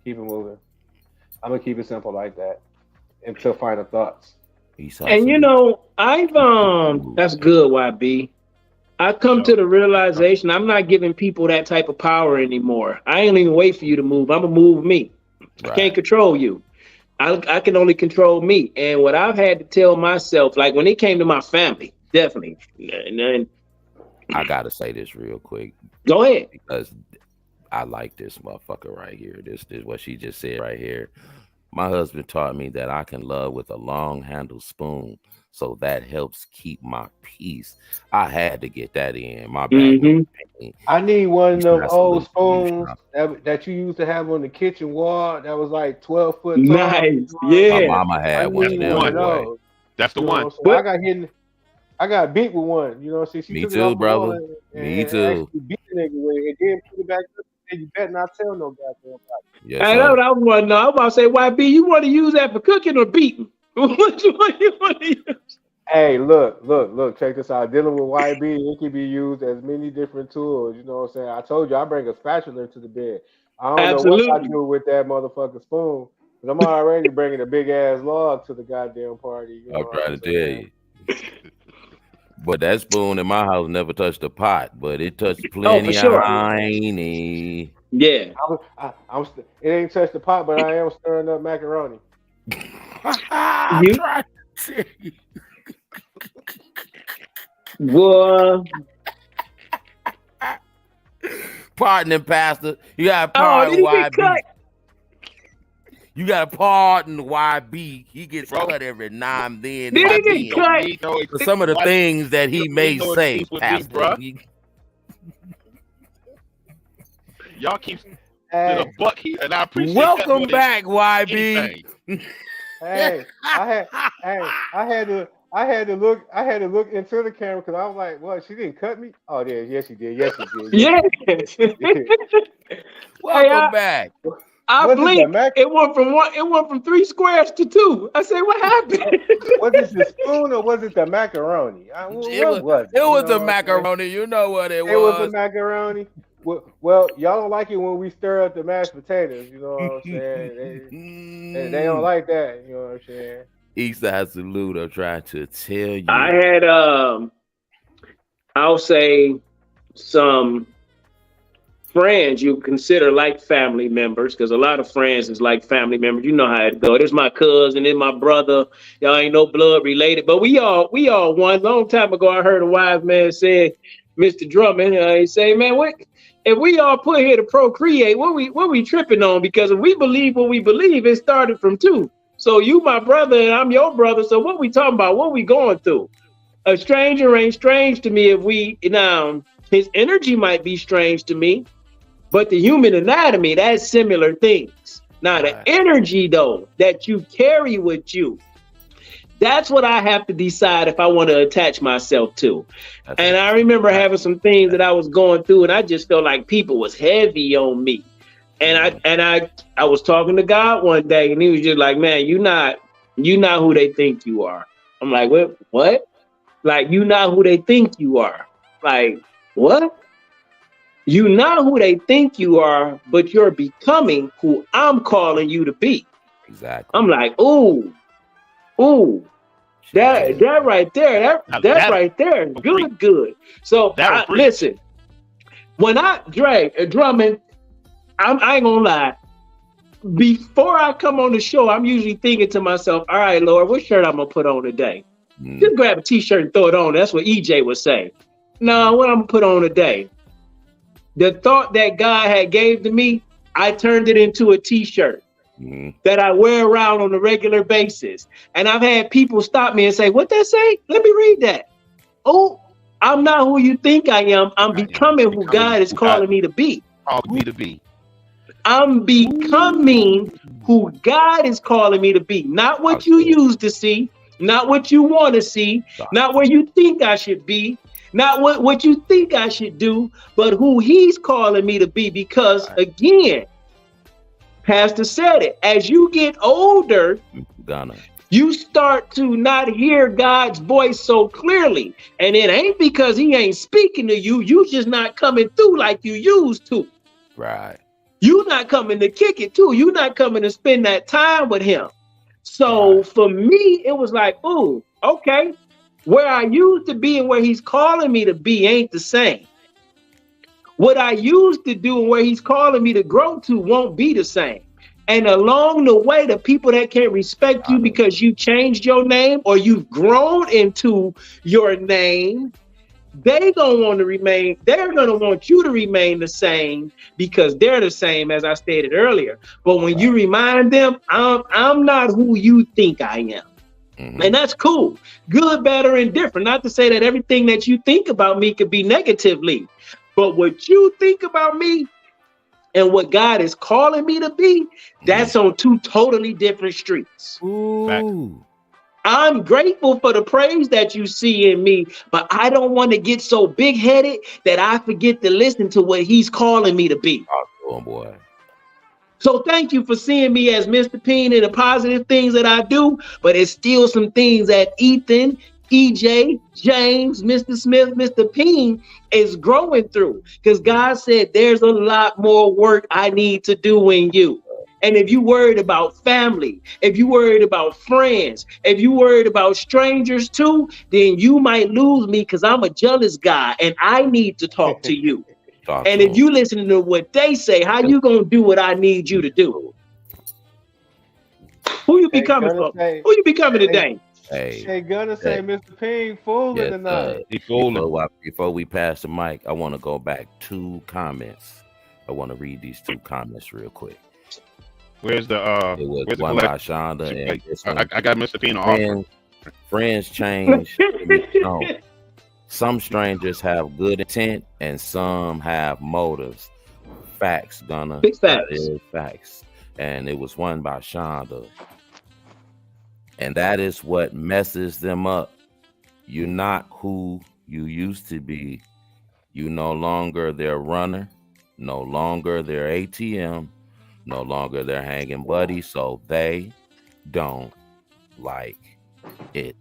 Keep it moving. I'm gonna keep it simple like that until final thoughts. And you know, I've that's good, YB. I come to the realization I'm not giving people that type of power anymore. I ain't even wait for you to move. I'm gonna move me. I can't control you. I can only control me. And what I've had to tell myself, like when it came to my family, definitely. And I gotta say this real quick. Go ahead. Because I like this motherfucker right here. This is what she just said right here. My husband taught me that I can love with a long handled spoon, so that helps keep my peace. I had to get that in. My bad. I need one of those old spoons that you used to have on the kitchen wall that was like 12 foot tall. Nice. Yeah. My mama had one of them. That's the one. I got beat with one. You know, she Me too, brother. Me too. Beat the nigga with it, and then put it back up. And you better not tell no goddamn body. Yes, I know what I want to know. I'm about to say, YB, you want to use that for cooking or beating? What you want to use? Hey, look, check this out. Dealing with YB, it can be used as many different tools. You know what I'm saying? I told you I bring a spatula to the bed. I don't know what I do with that motherfucking spoon, but I'm already bringing a big ass log to the goddamn party. You know I'm trying to tell you. But that spoon in my house never touched the pot, but it touched plenty of hiney. Yeah. It ain't touched the pot, but I am stirring up macaroni. What? Pardon, Pastor. You got to pardon YB. You got to pardon YB. He gets cut every now and then. Did he get cut? For some of the things that he may say, Pastor. Y'all keep to the buck here, and I appreciate welcome back, YB. Hey, I had to look into the camera because I was like, "What? She didn't cut me?" Oh, yes, she did. Yes, she did. Yeah. Welcome back. I blinked. It went from 3 squares to 2. I said, "What happened?" Was it the spoon or was it the macaroni? It was the macaroni. You know what it was. It was the macaroni. Well, y'all don't like it when we stir up the mashed potatoes. You know what I'm saying? They don't like that. You know what I'm saying? Eastside salute. I'm trying to tell you. I had I'll say some friends you consider like family members, because a lot of friends is like family members. You know how it go. There's my cousin and my brother. Y'all ain't no blood related, but we all one. Long time ago, I heard a wise man say, Mr. Drummond, he say, man, what if we all put here to procreate? What we tripping on? Because if we believe what we believe, it started from two. So you my brother and I'm your brother. So what we talking about? What we going through? A stranger ain't strange to me. If we now, his energy might be strange to me. But the human anatomy, that's similar things. Now, the energy, though, that you carry with you, that's what I have to decide if I want to attach myself to. And I remember having some things that I was going through, and I just felt like people was heavy on me. And I was talking to God one day, and he was just like, man, you not who they think you are. I'm like, what? Like, you not who they think you are. Like, what? You're not who they think you are, but you're becoming who I'm calling you to be. Exactly. I'm like, ooh, that right there, that right there, good. So listen, when I Drummond, I ain't gonna lie. Before I come on the show, I'm usually thinking to myself, all right, Lord, what shirt I'm gonna put on today? Just grab a t-shirt and throw it on. That's what EJ would say. No, what I'm gonna put on today? The thought that God had gave to me, I turned it into a t-shirt that I wear around on a regular basis. And I've had people stop me and say, what that say? Let me read that. Oh, I'm not who you think I am. I'm becoming who God is calling me to be. I'm becoming who God is calling me to be. Not what you used to see, not what you want to see, not where you think I should be. Not what you think I should do, but who he's calling me to be. Because again, Pastor said it, as you get older, you start to not hear God's voice so clearly. And it ain't because he ain't speaking to you. You just not coming through like you used to. Right. You not coming to kick it too. You not coming to spend that time with him. So for me, it was like, ooh, okay. Where I used to be and where he's calling me to be ain't the same. What I used to do and where he's calling me to grow to won't be the same. And along the way, the people that can't respect you because you changed your name or you've grown into your name, they're going to want you to remain the same because they're the same, as I stated earlier. But when you remind them, I'm not who you think I am. And that's cool. Good, bad, or indifferent. Not to say that everything that you think about me could be negatively, but what you think about me and what God is calling me to be, that's on two totally different streets. Ooh. I'm grateful for the praise that you see in me, but I don't want to get so big-headed that I forget to listen to what he's calling me to be. Oh, boy. So thank you for seeing me as Mr. Peen and the positive things that I do, but it's still some things that Ethan, EJ, James, Mr. Smith, Mr. Peen is growing through. Because God said there's a lot more work I need to do in you. And if you worried about family, if you worried about friends, if you worried about strangers too, then you might lose me because I'm a jealous guy and I need to talk to you. And if you listen to what they say, how you gonna do what I need you to do? Who you becoming for? Who you becoming today? Hey, gonna say Mr. Ping fooling tonight. Before we pass the mic, I want to go back 2 comments. I want to read these 2 comments real quick. Where's the it was where's one by Shonda and I got Mr. Ping on. Friends change. Some strangers have good intent and some have motives. Facts, Gunna. Big facts. That is facts. And it was one by Shonda. And that is what messes them up. You're not who you used to be. You no longer their runner, no longer their ATM, no longer their hanging buddy, so they don't like it.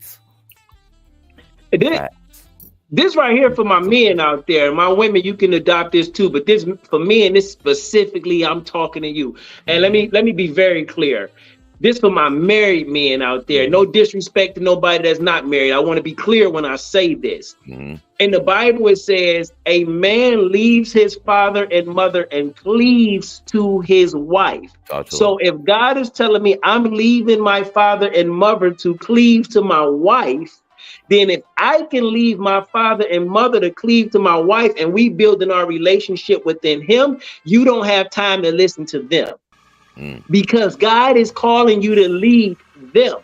This right here for my men out there, my women, you can adopt this too, but this for me and this specifically, I'm talking to you. And let me be very clear. This for my married men out there. No disrespect to nobody that's not married. I want to be clear when I say this. In the Bible, it says, a man leaves his father and mother and cleaves to his wife. So if God is telling me I'm leaving my father and mother to cleave to my wife, then if I can leave my father and mother to cleave to my wife and we building our relationship within him, you don't have time to listen to them. Because God is calling you to lead them,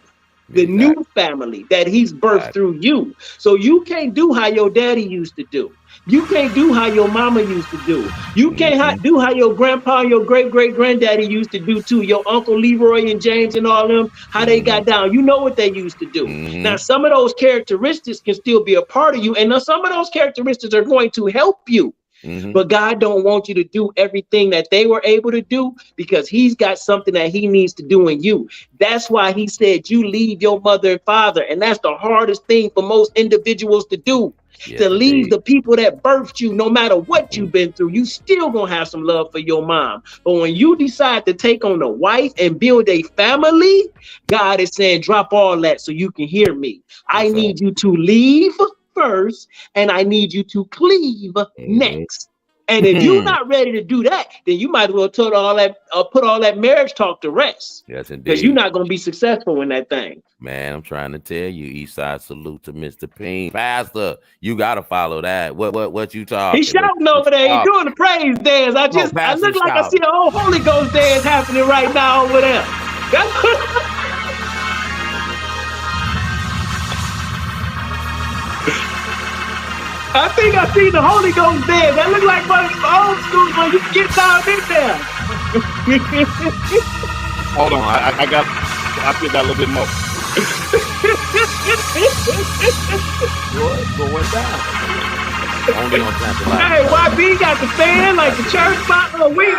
the new family that he's birthed through you. So you can't do how your daddy used to do. You can't do how your mama used to do. You can't do how your grandpa and your great-great-granddaddy used to do too. Your Uncle Leroy and James and all them, how they got down. You know what they used to do. Now, some of those characteristics can still be a part of you. And now some of those characteristics are going to help you. But God don't want you to do everything that they were able to do because he's got something that he needs to do in you. That's why he said you leave your mother and father. And that's the hardest thing for most individuals to do, to leave the people that birthed you. No matter what you've been through, you still gonna have some love for your mom. But when you decide to take on a wife and build a family, God is saying, drop all that so you can hear me. I need you to leave first, and I need you to cleave next. And if you're not ready to do that, then you might as well put all that marriage talk to rest. Yes, indeed. Because you're not going to be successful in that thing. Man, I'm trying to tell you, Eastside salute to Mr. Payne. Pastor, you gotta follow that. What you talking? He's shouting over there. He's doing the praise dance. I look like I see a whole Holy Ghost dance happening right now over there. I think I see the Holy Ghost dance. That look like one of the old schools where you get down in there. Hold on, I still got a little bit more. Going down. Only on Tantalizing. Hey, YB got the fan like the church bottle of weed.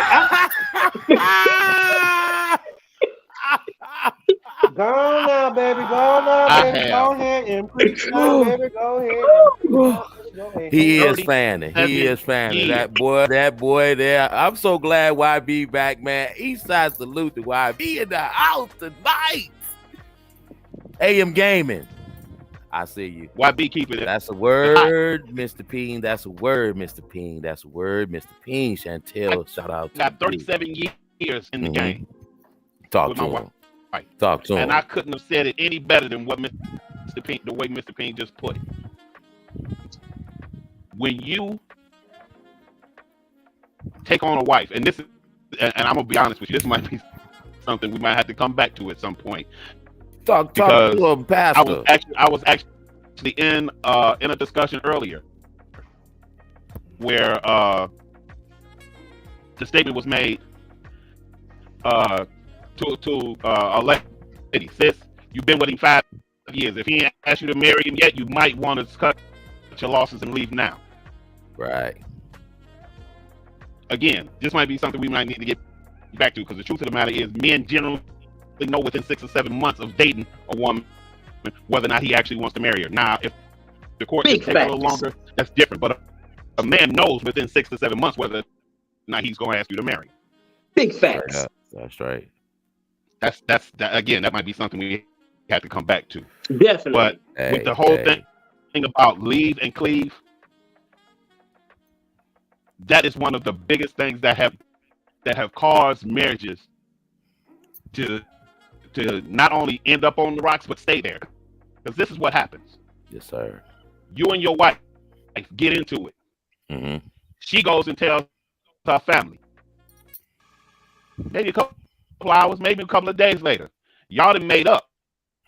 Go on now, baby. Go on now, baby. Go ahead and preach now, baby. Go ahead. He is fanning. He is fanning. That boy there. I'm so glad YB back, man. Eastside salute to YB in the house tonight. AM Gaming. I see you. YB keep it. That's a word, Mr. Peen. That's a word, Mr. Peen. That's a word, Mr. Peen. Chantel, shout out to got 37 years in the game. Talk to him. Right. Talk to him. And I couldn't have said it any better than what Mr. Peen, the way Mr. Peen just put it. When you take on a wife, and this is, and I'm gonna be honest with you, this might be something we might have to come back to at some point. Talk to him, Pastor. I was actually in a discussion earlier where the statement was made to a lady, sis, you've been with him 5 years. If he ain't asked you to marry him yet, you might want to cut your losses and leave now. Right. Again, this might be something we might need to get back to, because the truth of the matter is men generally know within 6 or 7 months of dating a woman whether or not he actually wants to marry her. Now, if the court takes a little longer, that's different. But a man knows within 6 to 7 months whether or not he's going to ask you to marry. Big facts. Yeah, that's right. That's again, that might be something we have to come back to. Definitely. But with the whole thing about leave and cleave, that is one of the biggest things that have caused marriages to not only end up on the rocks but stay there. Because this is what happens. Yes, sir. You and your wife get into it. Mm-hmm. She goes and tells her family. Maybe a couple hours, maybe a couple of days later, y'all done made up.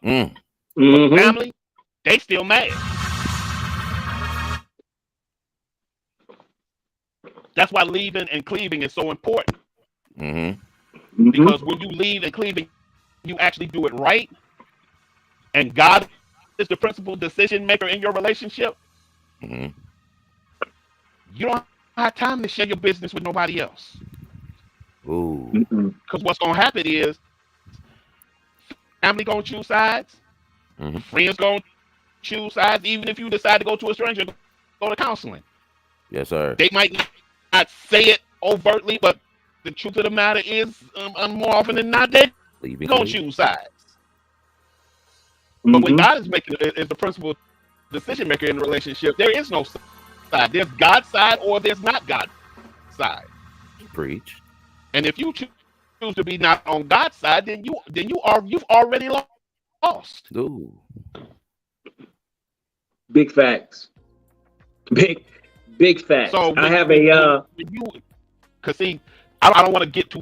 Mm. But family, they still mad. That's why leaving and cleaving is so important. Mm-hmm. Because when you leave and cleaving, you actually do it right. And God is the principal decision maker in your relationship. Mm-hmm. You don't have time to share your business with nobody else. Ooh. Because what's going to happen is family going to choose sides. Mm-hmm. Friends going to choose sides. Even if you decide to go to a stranger, go to counseling. Yes, sir. They might not say it overtly, but the truth of the matter is, more often than not, they're Leaving don't choose sides. But when God is the principal decision maker in the relationship, there is no side. There's God's side or there's not God's side. Preach. And if you choose to be not on God's side, then you've already lost. Ooh. Big facts. Big facts. So I have because see, I don't want to get too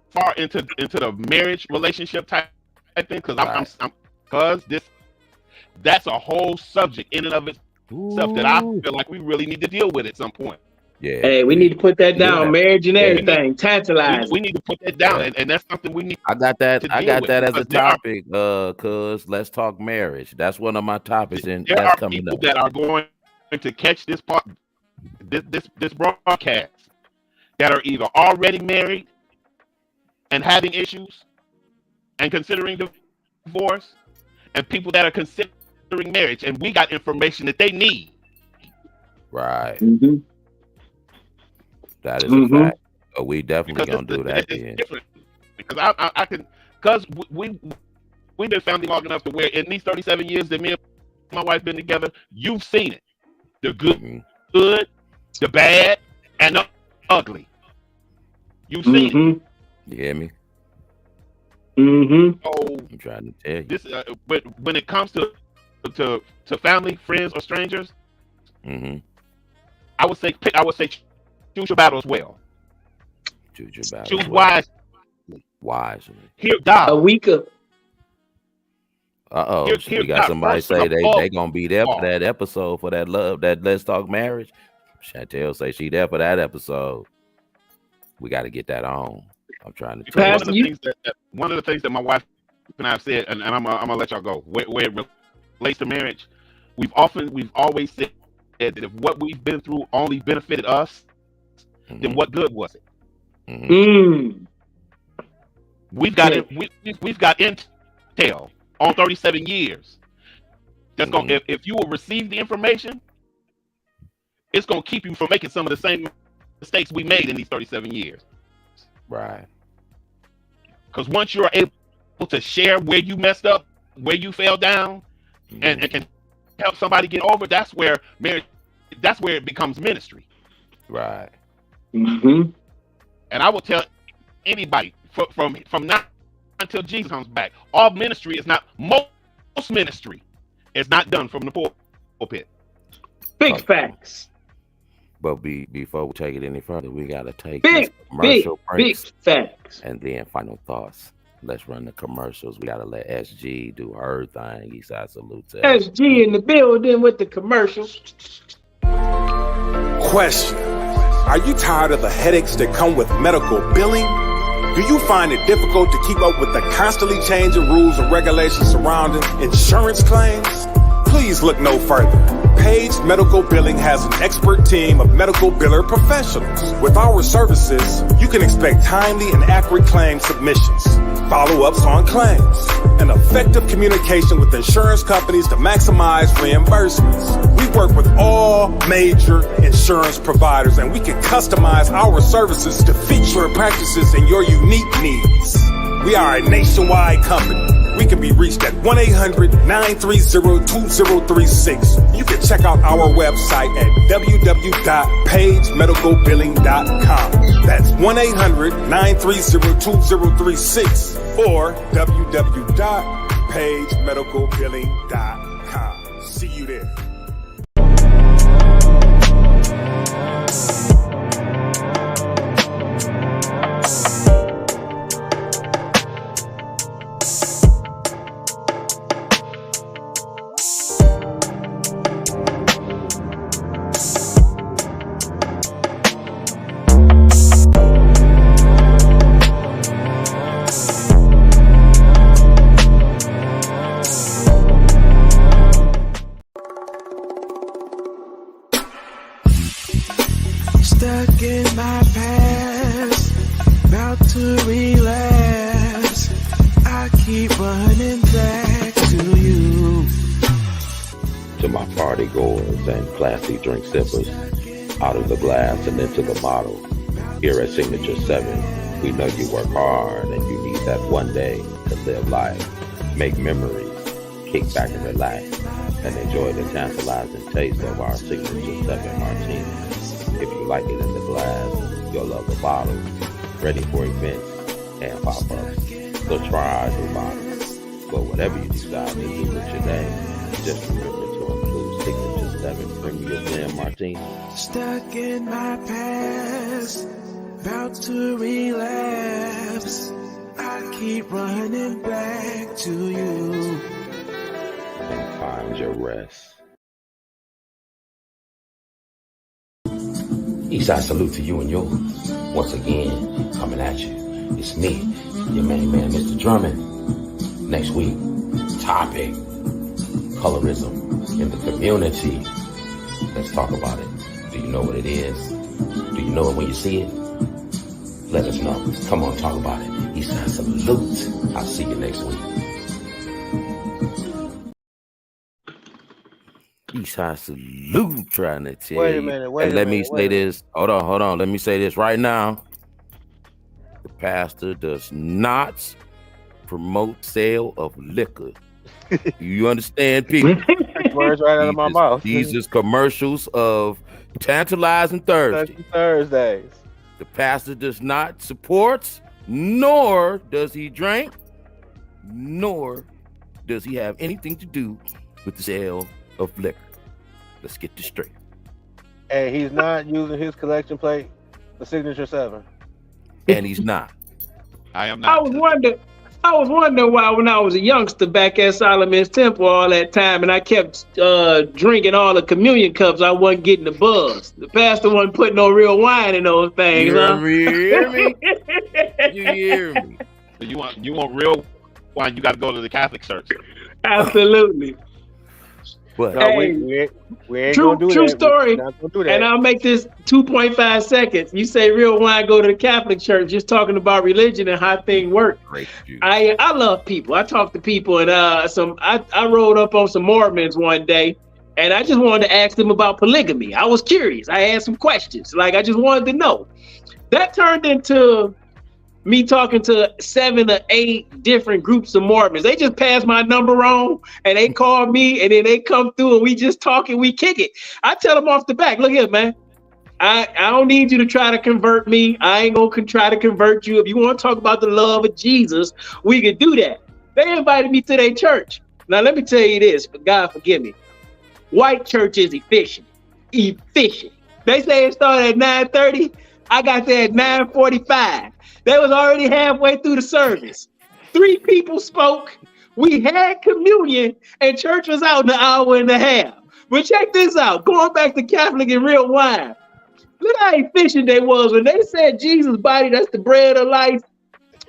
far into the marriage relationship type thing because that's a whole subject in and of itself that I feel like we really need to deal with at some point. Yeah. Hey, we need to put that down. Marriage and everything. Tantalizing. We need to put that down, and that's something we need. I got that as a topic. Cause let's talk marriage. That's one of my topics, and there that's are coming people up. that are going to catch this part, this broadcast, that are either already married and having issues and considering divorce, and people that are considering marriage, and we got information that they need. Right. Mm-hmm. That is a fact. So we definitely gonna do that. It's different because I can, because we've been family long enough to where in these 37 years that me and my wife been together, you've seen it, the good, the bad, and the ugly. You've seen it. You hear me? So I'm trying to tell you this. But when it comes to family, friends, or strangers, I would say choose your battles well. Choose your battles. Choose wisely. Wisely. Hear God. A week of. So we got somebody say they gonna be there for that episode for that love, that Let's Talk Marriage. Chantel say she there for that episode. We got to get that on. I'm trying to tell you. One of the things that my wife and I have said, and I'm gonna let y'all go. Where it relates to marriage, we've always said that if what we've been through only benefited us, then what good was it? We've got we've got intel on 37 years. That's gonna if you will receive the information, it's gonna keep you from making some of the same mistakes we made in these 37 years. Right. Because once you're able to share where you messed up, where you fell down, and can help somebody get over, that's where marriage, that's where it becomes ministry. Right. And I will tell anybody from now until Jesus comes back, all ministry is not, most ministry is not done from the pulpit. Big facts. But before we take it any further, we gotta take commercial breaks. Big facts. And then final thoughts. Let's run the commercials. We gotta let SG do her thing. Eastside salute to SG in the building with the commercials. Question: are you tired of the headaches that come with medical billing? Do you find it difficult to keep up with the constantly changing rules and regulations surrounding insurance claims? Please look no further. Page Medical Billing has an expert team of medical biller professionals. With our services, you can expect timely and accurate claim submissions, follow-ups on claims, and effective communication with insurance companies to maximize reimbursements. We work with all major insurance providers, and we can customize our services to fit your practices and your unique needs. We are a nationwide company. We can be reached at 1-800-930-2036. You can check out our website at www.pagemedicalbilling.com. That's 1-800-930-2036 or www.pagemedicalbilling.com. See you there. Stuck in my past, about to relapse. I keep running back to you. To my party goers and classy drink sippers, out of the glass and into the bottle. Here at Signature 7, we know you work hard and you need that one day to live life, make memories, kick back and relax, and enjoy the tantalizing taste of our signature 7 martinis. If you like it in the glass, you'll love the bottle, ready for events and pop-ups. So try our new bottles. But whatever you decide to do with your name, just remember to include signature 7 premium blend martini. Stuck in my past, about to relapse. I keep running back to you. And find your rest. Eastside salute to you and yours. Once again, coming at you. It's me, your main man, Mr. Drummond. Next week, topic, colorism in the community. Let's talk about it. Do you know what it is? Do you know it when you see it? Let us know. Come on, talk about it. Eastside salute. I'll see you next week. Eastside salute, trying to tell Wait a you. minute, And let me say this. Hold on. Let me say this right now. The pastor does not promote sale of liquor. You understand, people? Words right out of my mouth. These is commercials of Tantalizing Thursdays. The pastor does not support, nor does he drink, nor does he have anything to do with the sale of liquor. Let's get this straight. And he's not using his collection plate, the signature 7. And he's not. I am not. I was wondering why when I was a youngster back at Solomon's Temple all that time, and I kept drinking all the communion cups, I wasn't getting the buzz. The pastor wasn't putting no real wine in those things. You hear me? You hear me? You want real wine? You got to go to the Catholic Church. Absolutely. But No, Hey, we ain't true, gonna do true that. story. We're not gonna do that. And I'll make this 2.5 seconds. You say real wine, go to the Catholic Church, just talking about religion and how things work. great juice. I love people. I talk to people, and I rolled up on some Mormons one day, and I just wanted to ask them about polygamy. I was curious. I had some questions. Like, I just wanted to know. That turned into me talking to 7 or 8 different groups of Mormons. They just passed my number on, and they call me, and then they come through, and we just talk and we kick it. I tell them off the back, look here, man. I don't need you to try to convert me. I ain't gonna try to convert you. If you want to talk about the love of Jesus, we could do that. They invited me to their church. Now let me tell you this, God forgive me. White church is efficient. Efficient. They say it started at 9:30. I got there at 9:45. They was already halfway through the service. 3 people spoke. We had communion, and church was out in an hour and a half. But check this out. Going back to Catholic and real wine. Look how efficient they was when they said Jesus' body, that's the bread of life.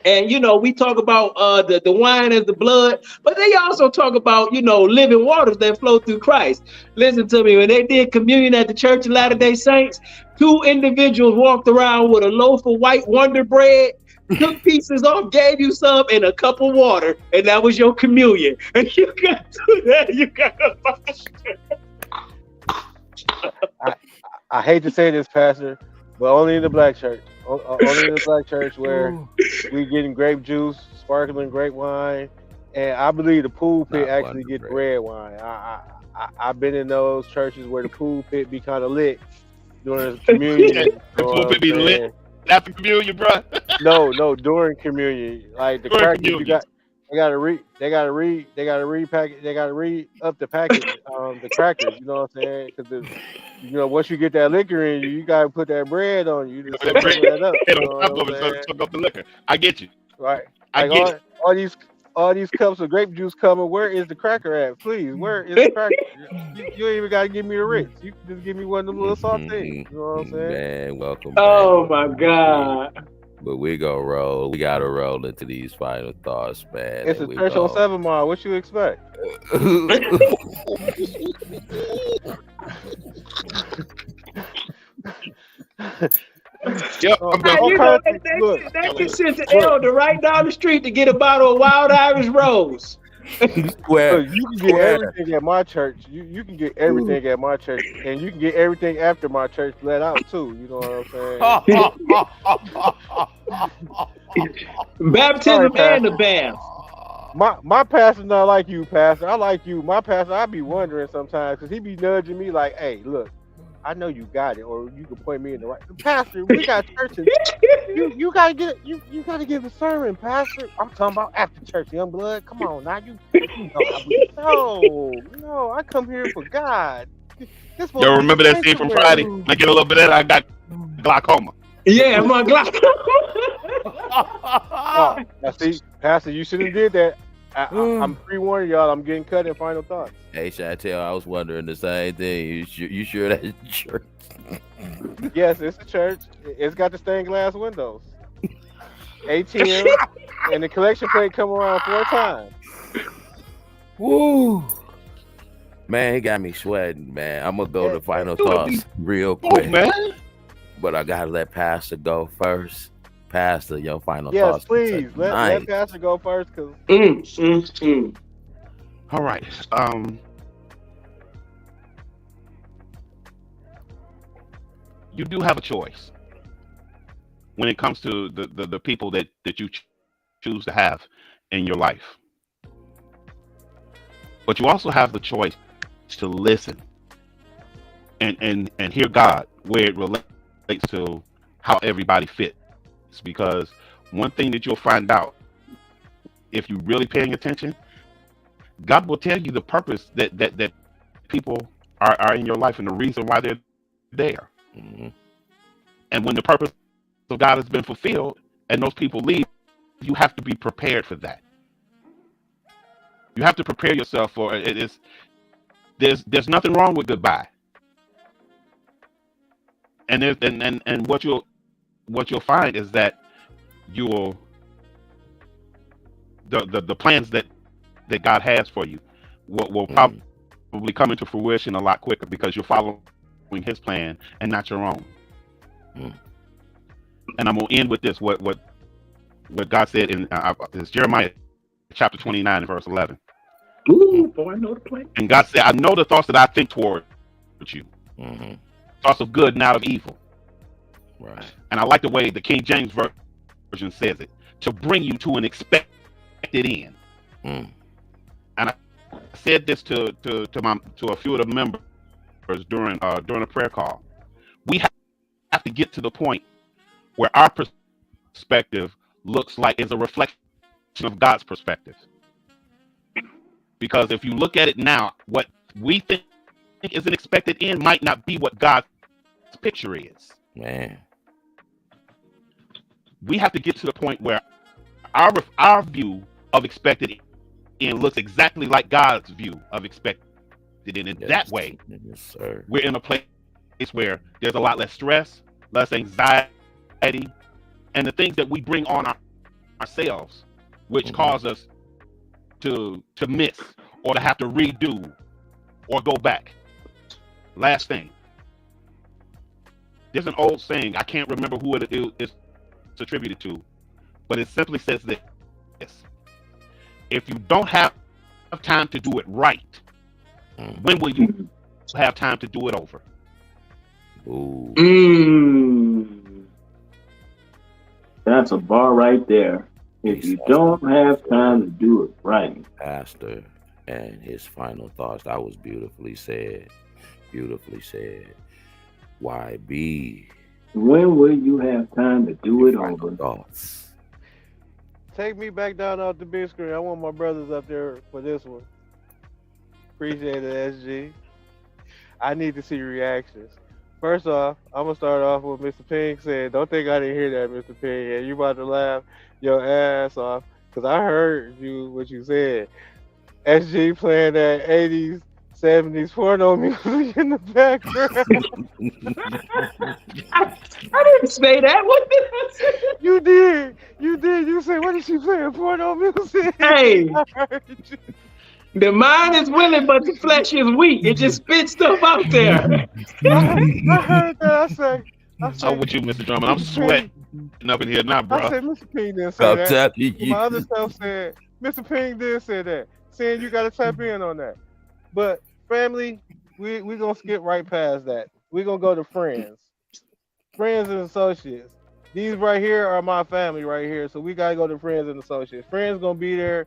And, you know, we talk about the wine as the blood, but they also talk about, you know, living waters that flow through Christ. Listen to me. When they did communion at the Church of Latter-day Saints, 2 individuals walked around with a loaf of white Wonder bread, took pieces off, gave you some, and a cup of water, and that was your communion. And you got to do that. You got to. I hate to say this, Pastor, but only in the black church. Only in the black church where we getting grape juice, sparkling grape wine, and I believe the pulpit actually gets red wine. I've been in those churches where the pulpit be kind of lit during the communion. The pulpit be lit after communion, bro. No, during communion, like the crackers, communion. they gotta read up the package, the crackers. You know what I'm saying? Because you know, once you get that liquor in you, you gotta put that bread on you. Just that up. You know what I'm saying? Up the liquor. I get you. Right. I Like get all these cups of grape juice coming. Where is the cracker at? Please, where is the cracker? you ain't even gotta give me the Ritz. You can just give me one of them little sautés. You know what I'm saying? Man, welcome Oh back. my God. But we gonna roll. We gotta roll into these final thoughts, man. It's a church on 7 Mile. What you expect? Yep. They can send the elder right down the street to get a bottle of Wild Irish Rose. Well, you can get everything at my church. You can get everything at my church, and you can get everything after my church let out too. You know what I'm saying? Baptism and the bath. My pastor not like you, pastor. I like you. My pastor, I be wondering sometimes because he be nudging me like, "Hey, look, I know you got it, or you can point me in the right." Pastor, we got churches. You gotta get you gotta give the sermon, pastor. I'm talking about after church, young blood. Come on, now you no. I come here for God. This Yo, remember that scene from Friday? I get a little bit of that. I got glaucoma. Yeah, my glaucoma. Oh, now see, pastor, you shouldn't have did that. I'm pre-warning y'all. I'm getting cut in final thoughts. Hey, Chantel, I was wondering the same thing. You sure that's church? Yes, it's a church. It's got the stained glass windows. ATM and the collection plate come around 4 times. Woo! Man, it got me sweating, man. I'm gonna go to final thoughts real quick, man. But I gotta let Pastor go first. Pastor, your final yes, thoughts. Please let Pastor go first, cause. All right. You do have a choice when it comes to the people that you choose to have in your life. But you also have the choice to listen and hear God where it relates to how everybody fits. Because one thing that you'll find out, if you're really paying attention, God will tell you the purpose that people are in your life and the reason why they're there. Mm-hmm. And when the purpose of God has been fulfilled and those people leave, you have to be prepared for that. You have to prepare yourself for it. There's nothing wrong with goodbye. And what you'll find is that the plans that God has for you will probably come into fruition a lot quicker because you're following His plan and not your own. And I'm gonna end with this: what God said in it's Jeremiah chapter 29 and verse 11. Ooh, boy, I know the plan. And God said, "I know the thoughts that I think toward you, thoughts of good, not of evil." Right. And I like the way the King James version says it: to bring you to an expected end. And I said this to a few of the members during a prayer call. We have to get to the point where our perspective looks like is a reflection of God's perspective. Because if you look at it now, what we think is an expected end might not be what God's picture is. Man, we have to get to the point where our view of expected end looks exactly like God's view of expected end. And that way, we're in a place where there's a lot less stress, less anxiety, and the things that we bring on ourselves, which cause us to miss or to have to redo or go back. Last thing. There's an old saying, I can't remember who it is attributed to, but it simply says this: if you don't have time to do it right, when will you have time to do it over? That's a bar right there. If you don't have time to do it right. Pastor and his final thoughts. That was beautifully said. Beautifully said. YB. When will you have time to do it over? Thoughts. Take me back down off the big screen. I want my brothers up there for this one. Appreciate it, SG. I need to see reactions. First off, I'm going to start off with Mr. Ping saying, don't think I didn't hear that, Mr. Ping. And you about to laugh your ass off because I heard what you said. SG playing that 80s, 70s porno music in the background. I didn't say that. What did I say? You did. You said, what is she playing? Porno music? Hey. I heard you. The mind is willing, but the flesh is weak. It just spits stuff out there. I heard that. I said, I'm with you, Mr. Drummond. I'm sweating up in here now, bro. I said, Mr. Ping didn't say that. My other self said, Mr. Ping did say that, saying you got to tap in on that. But family, we going to skip right past that. We're going to go to friends. Friends and associates. These right here are my family right here. So we got to go to friends and associates. Friends going to be there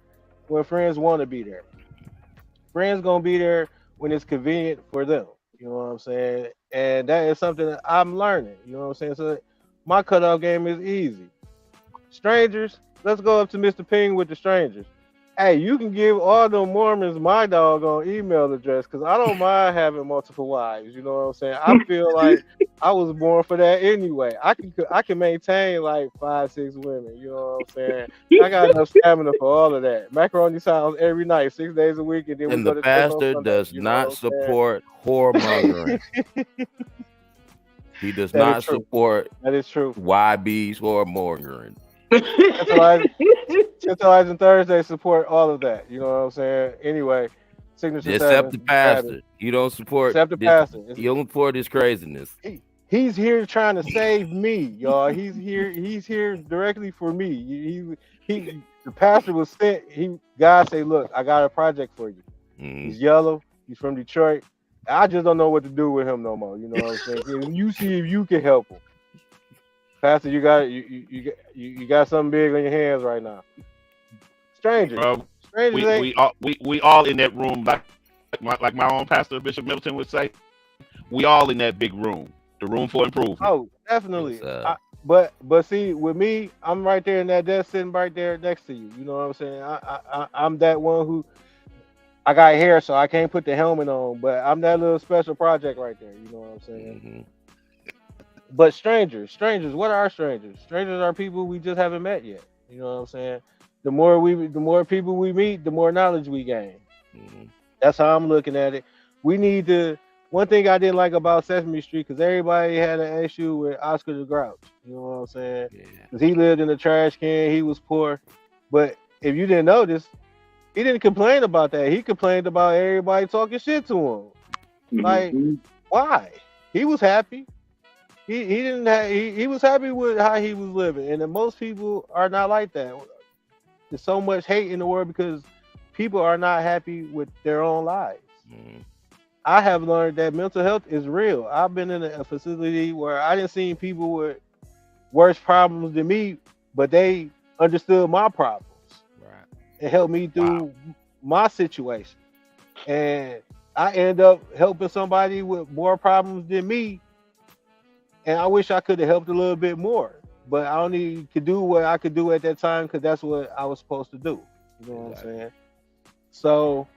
when friends want to be there. Friends gonna be there when it's convenient for them. You know what I'm saying? And that is something that I'm learning. You know what I'm saying? So my cutoff game is easy. Strangers, let's go up to Mr. Ping with the strangers. Hey, you can give all the Mormons my doggone email address because I don't mind having multiple wives. You know what I'm saying? I feel like I was born for that anyway. I can maintain like 5-6 women. You know what I'm saying? I got enough stamina for all of that. Macaroni sounds every night, 6 days a week, and then we go the to church on pastor Sunday. does not support whoremongering. He does not support that is true. YB's whoremongering. Tantalizing Thursdays support all of that. You know what I'm saying? Anyway, signature. Except the pastor. You don't support. Except the pastor. You don't support his craziness. He's here trying to save me, y'all. He's here directly for me. The pastor was sent. God say, look, I got a project for you. He's yellow. He's from Detroit. I just don't know what to do with him no more. You know what I'm saying? You see if you can help him. Pastor, you got something big on your hands right now. Strangers. We all in that room, like my own pastor Bishop Middleton would say. We all in that big room, the room for improvement. Oh, definitely. But see, with me, I'm right there in that desk, sitting right there next to you. You know what I'm saying? I'm that one who I got hair, so I can't put the helmet on, but I'm that little special project right there. You know what I'm saying? Mm-hmm. But strangers, what are strangers? Strangers are people we just haven't met yet. You know what I'm saying? The more people we meet, the more knowledge we gain. Mm-hmm. That's how I'm looking at it. We need to. One thing I didn't like about Sesame Street, because everybody had an issue with Oscar the Grouch. You know what I'm saying? Because he lived in a trash can, he was poor. But if you didn't notice, he didn't complain about that. He complained about everybody talking shit to him. Mm-hmm. Like, why? He was happy. He was happy with how he was living, and most people are not like that. There's so much hate in the world because people are not happy with their own lives. Mm. I have learned that mental health is real. I've been in a facility where I didn't see people with worse problems than me, but they understood my problems and helped me through my situation. And I end up helping somebody with more problems than me. And I wish I could have helped a little bit more, but I only could do what I could do at that time because that's what I was supposed to do. You know what I'm saying? So,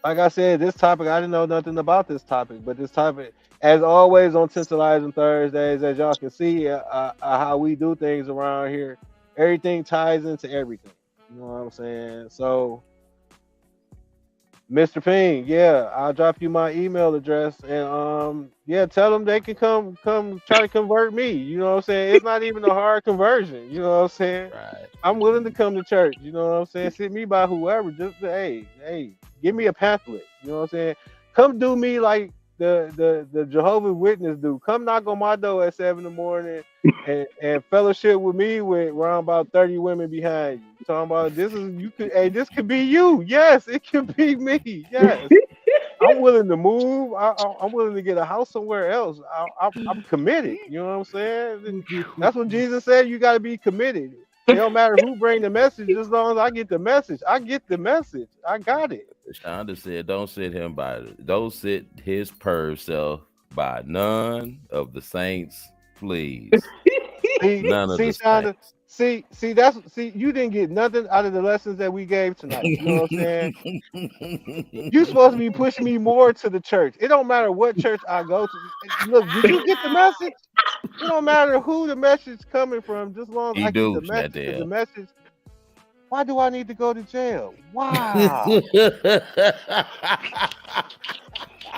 like I said, this topic, I didn't know nothing about this topic, but this topic, as always on Tantalizing Thursdays, as y'all can see how we do things around here, everything ties into everything. You know what I'm saying? So, Mr. Ping, I'll drop you my email address and tell them they can come try to convert me. You know what I'm saying? It's not even a hard conversion. You know what I'm saying? Right. I'm willing to come to church. You know what I'm saying? Sit me by whoever. Just hey, give me a pamphlet. You know what I'm saying? Come do me like the Jehovah's Witness do. Come knock on my door at 7 a.m. and fellowship with me with around about 30 women behind you. Talking about this could be you. Yes, it could be me. Yes. I'm willing to move. I'm willing to get a house somewhere else. I'm committed. You know what I'm saying? That's what Jesus said. You got to be committed. It don't matter who bring the message, as long as I get the message. I get the message. I got it. Shonda said, don't sit his purge self by none of the saints, please. None of the Shonda, saints. See, you didn't get nothing out of the lessons that we gave tonight. You know what I'm saying? You're supposed to be pushing me more to the church. It don't matter what church I go to. Look, did you get the message? It don't matter who the message coming from, just as long as I get the message. Why do I need to go to jail? Wow.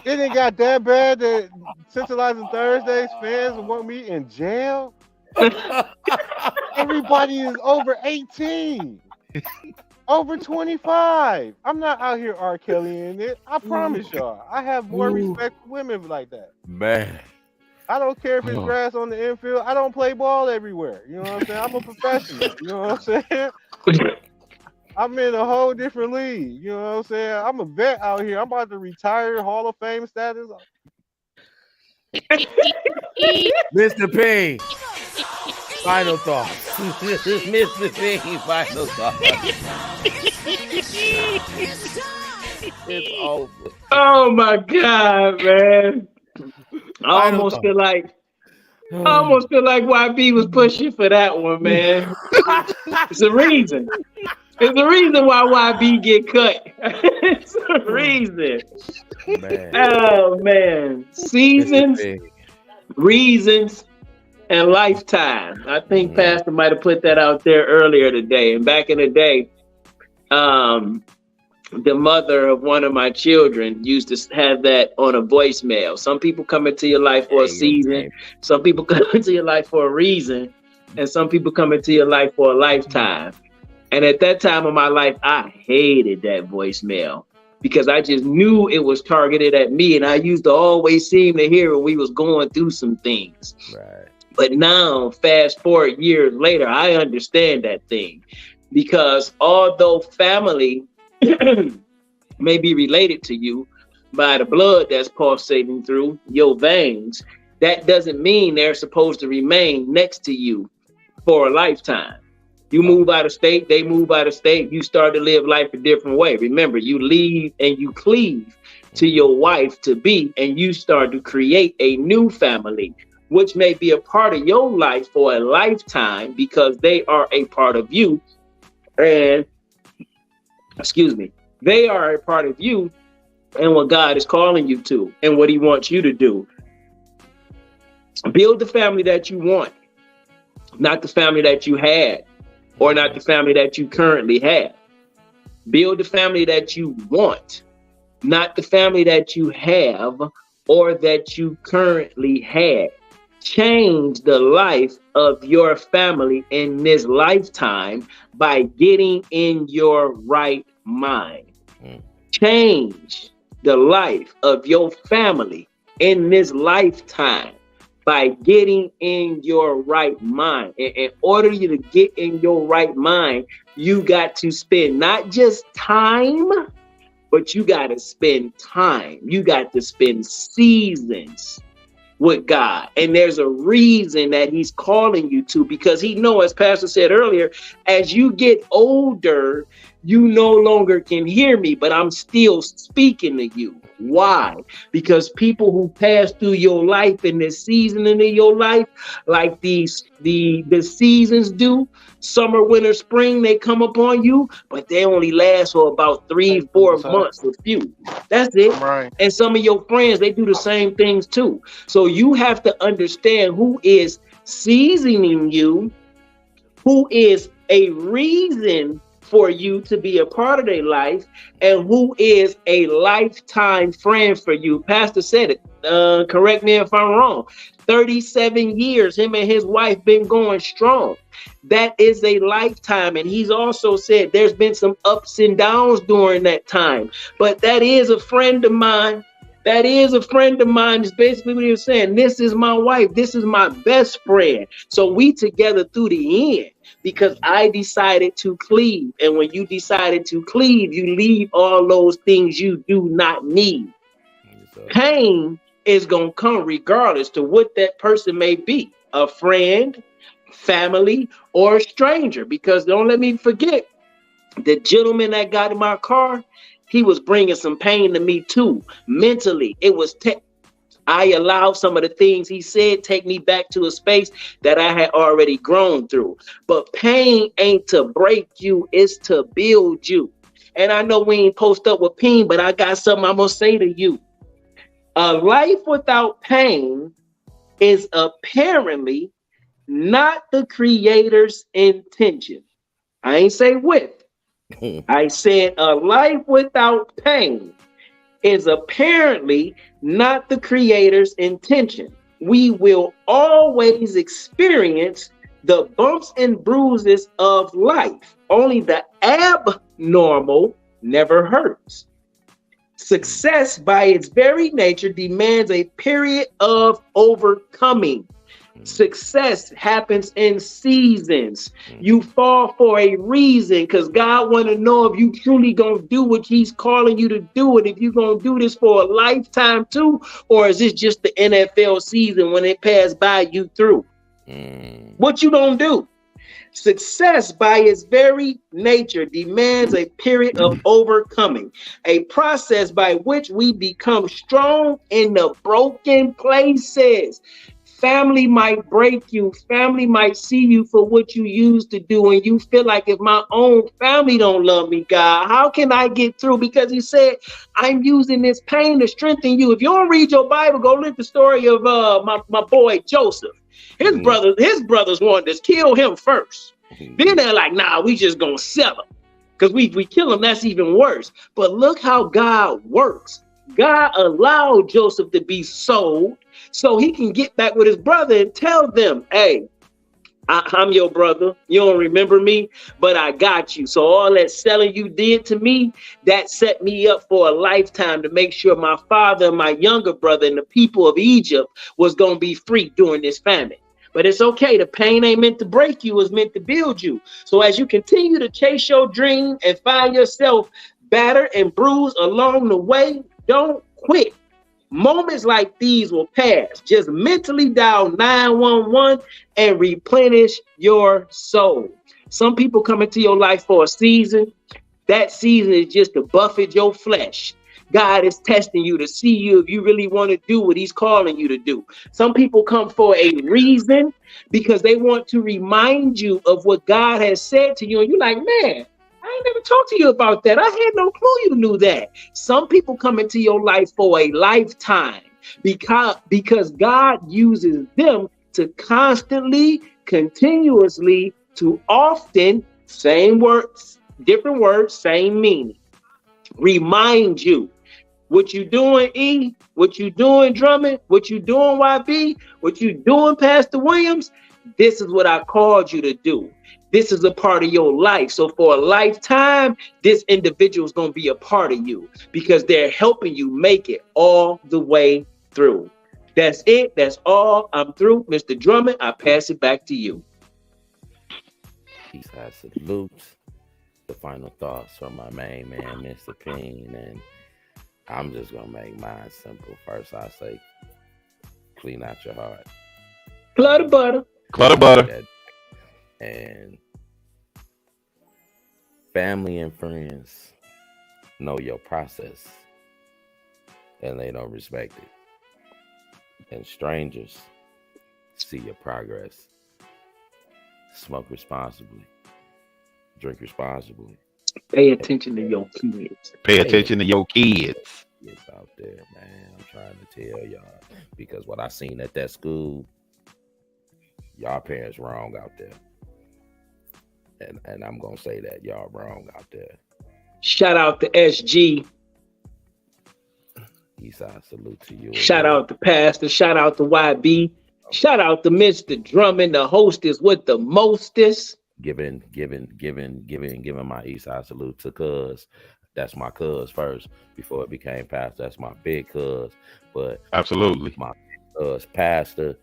It ain't got that bad that Tantalizing Thursdays fans want me in jail. Everybody is over 18, over 25. I'm not out here R. Kelly in it. I promise y'all. I have more respect for women like that. Man. I don't care if it's grass on the infield. I don't play ball everywhere. You know what I'm saying? I'm a professional. You know what I'm saying? I'm in a whole different league. You know what I'm saying? I'm a vet out here. I'm about to retire Hall of Fame status. Mr. P. Final thoughts. Mr. P. Final thoughts. It's over. Oh my God, man. I almost feel like YB was pushing for that one, man. It's a reason. It's a reason why YB get cut. It's a reason. Man. Oh man. Seasons, reasons, and lifetime. I think Pastor might have put that out there earlier today. And back in the day, the mother of one of my children used to have that on a voicemail. Some people come into your life for a season. Some people come into your life for a reason. And some people come into your life for a lifetime. And at that time of my life, I hated that voicemail because I just knew it was targeted at me. And I used to always seem to hear when we was going through some things. Right. But now, fast forward years later, I understand that thing. Because although family may be related to you by the blood that's pulsating through your veins, that doesn't mean they're supposed to remain next to you for a lifetime. You move out of state, they move out of state, you start to live life a different way. Remember, you leave and you cleave to your wife to be, and you start to create a new family, which may be a part of your life for a lifetime because they are a part of you. And, they are a part of you and what God is calling you to and what he wants you to do. Build the family that you want, not the family that you had. Or not the family that you currently have. Build the family that you want, not the family that you have or that you currently have. Change the life of your family in this lifetime by getting in your right mind. Change the life of your family in this lifetime by getting in your right mind. And in order you to get in your right mind, you got to spend not just time, but you got to spend time. You got to spend seasons with God. And there's a reason that he's calling you to, because he knows, as Pastor said earlier, as you get older, you no longer can hear me, but I'm still speaking to you. Why? Because people who pass through your life in this season of your life, like the seasons do, summer, winter, spring, they come upon you, but they only last for about 3-4 months, a few. That's it. Right. And some of your friends, they do the same things too. So you have to understand who is seasoning you, who is a reason for you to be a part of their life, and who is a lifetime friend for you. Pastor said it. Correct me if I'm wrong. 37 years, him and his wife been going strong. That is a lifetime. And he's also said there's been some ups and downs during that time. But that is a friend of mine. That is a friend of mine. Is basically what he was saying. This is my wife. This is my best friend. So we together through the end. Because I decided to cleave. And when you decided to cleave, you leave all those things you do not need. Pain is going to come regardless to what that person may be. A friend, family, or a stranger. Because don't let me forget, the gentleman that got in my car, he was bringing some pain to me too. Mentally, it was I allowed some of the things he said take me back to a space that I had already grown through. But pain ain't to break you, it's to build you. And I know we ain't post up with pain, but I got something I'm going to say to you. A life without pain is apparently not the creator's intention. I ain't say with. I said a life without pain is apparently not the creator's intention. We will always experience the bumps and bruises of life. Only the abnormal never hurts. Success by its very nature demands a period of overcoming. Success happens in seasons. You fall for a reason because God want to know if you truly gonna do what he's calling you to do, and if you're gonna do this for a lifetime too, or is this just the NFL season when it passed by you through? What you gonna do? Success, by its very nature, demands a period of overcoming, a process by which we become strong in the broken places. Family might break you. Family might see you for what you used to do, and you feel like, if my own family don't love me, God, how can I get through? Because he said, I'm using this pain to strengthen you. If you don't read your Bible, go look the story of my boy Joseph. His brothers wanted to kill him first. Then they're like, nah, we just gonna sell him. Because we kill him, that's even worse. But look how God works. God allowed Joseph to be sold so he can get back with his brother and tell them, hey, I'm your brother. You don't remember me, but I got you. So all that selling you did to me, that set me up for a lifetime to make sure my father and my younger brother and the people of Egypt was going to be free during this famine. But it's okay. The pain ain't meant to break you. It's meant to build you. So as you continue to chase your dream and find yourself battered and bruised along the way, don't quit. Moments like these will pass. Just mentally dial 911 and replenish your soul. Some people come into your life for a season. That season is just to buffet your flesh. God is testing you to see you if you really want to do what he's calling you to do. Some people come for a reason because they want to remind you of what God has said to you. And you're like, man, I ain't never talked to you about that. I had no clue you knew that. Some people come into your life for a lifetime because God uses them to constantly, continuously, to often, same words, different words, same meaning, remind you. What you doing, E? What you doing, Drummond? What you doing, YB? What you doing, Pastor Williams? This is what I called you to do. This is a part of your life. So for a lifetime, this individual is going to be a part of you because they're helping you make it all the way through. That's it. That's all. I'm through. Mr. Drummond, I pass it back to you. Peace, I salute. The final thoughts from my main man, Mr. Peen, and I'm just gonna make mine simple. First, I say, clean out your heart. Clutter butter. Clutter butter. And family and friends know your process, and they don't respect it. And strangers see your progress. Smoke responsibly. Drink responsibly. Pay attention to your kids. Pay attention to your kids. It's out there, man. I'm trying to tell y'all. Because what I seen at that school, y'all parents wrong out there. And I'm going to say that. Y'all wrong out there. Shout out to SG. Eastside salute to you. Shout out to Pastor. Shout out to YB. Shout out to Mr. Drummond, the hostess with the mostest. Giving my Eastside salute to cuz. That's my cuz first. Before it became pastor, that's my big cuz. But absolutely, my cuz pastor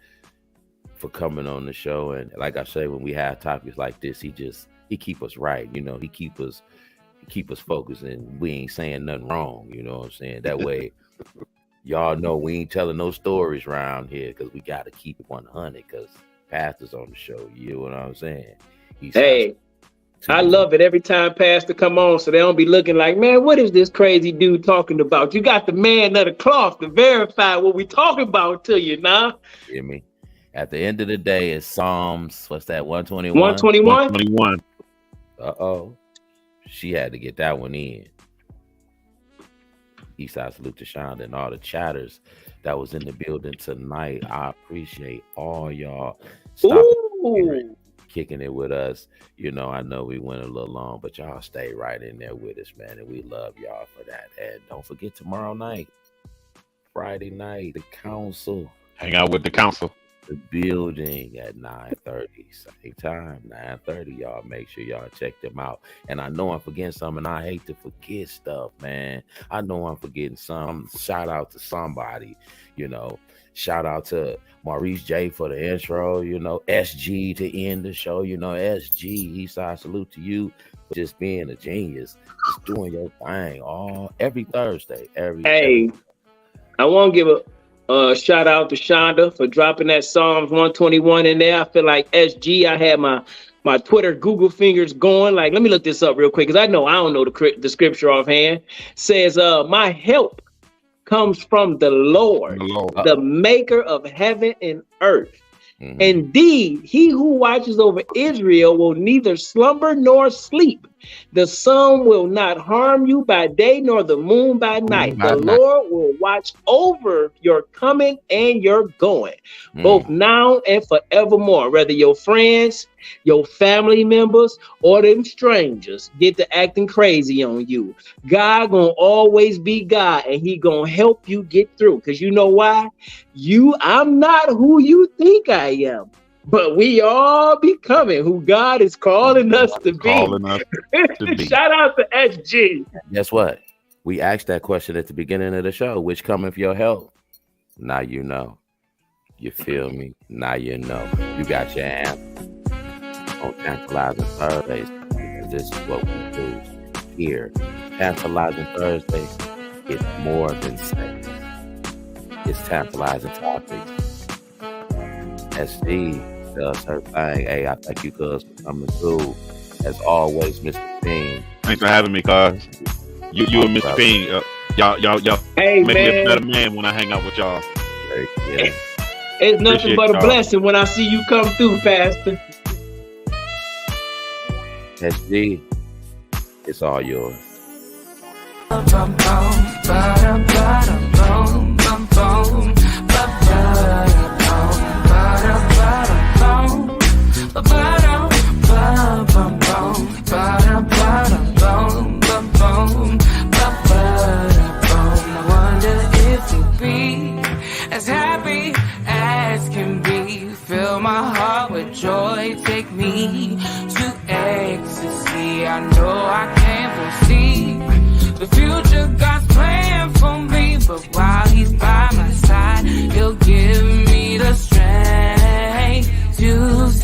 for coming on the show. And like I say, when we have topics like this, he keep us right. You know, he keep us focused, and we ain't saying nothing wrong. You know what I'm saying? That way, y'all know we ain't telling no stories around here because we got to keep it 100 because pastor's on the show. You know what I'm saying? Hey, I love it every time Pastor come on, so they don't be looking like, man, what is this crazy dude talking about? You got the man of the cloth to verify what we talking about to you, nah? Hear me? At the end of the day, it's Psalms, what's that, 121? 121? 121. Uh-oh. She had to get that one in. Eastside salute to Shonda and all the chatters that was in the building tonight. I appreciate all y'all stopping kicking it with us. You know, I know we went a little long, but y'all stay right in there with us, man, and we love y'all for that. And don't forget tomorrow night, Friday night, the council. Hang out with the council. The building at 9:30, same time, 9:30. Y'all make sure y'all check them out. And I know I'm forgetting something. I hate to forget stuff, man. I know I'm forgetting some. Shout out to somebody, you know. Shout out to Maurice J for the intro, you know. SG to end the show, you know. SG, Eastside salute to you for just being a genius, just doing your thing every Thursday. Hey, I want to give a shout out to Shonda for dropping that Psalms 121 in there. I feel like SG, I had my my Twitter Google fingers going. Like, let me look this up real quick because I don't know the scripture offhand. Says, my help comes from the Lord, the maker of heaven and earth. Mm-hmm. Indeed, he who watches over Israel will neither slumber nor sleep. The sun will not harm you by day, nor the moon by night. The Lord will watch over your coming and your going, both now and forevermore. Whether your friends, your family members, or them strangers get to acting crazy on you, God gonna always be God, and he gonna help you get through. Because you know why? I'm not who you think I am. But we all becoming who God is calling us to be. Shout out to SG. Guess what? We asked that question at the beginning of the show. Which cometh your help? Now you know. You feel me? Now you know. You got your answer on Tantalizing Thursdays. Because this is what we do here. Tantalizing Thursdays is more than sex. It's tantalizing topics. SD does her thing. Hey, I thank you guys for coming through. As always, Mr. Ping. Thanks for having me, cuz. You and Mr. Ping, y'all hey, make me a better man when I hang out with y'all. Yeah. It's nothing but a blessing when I see you come through, Pastor. SD, it's all yours. I wonder if you'll be as happy as can be. Fill my heart with joy, take me to ecstasy. I know I can't foresee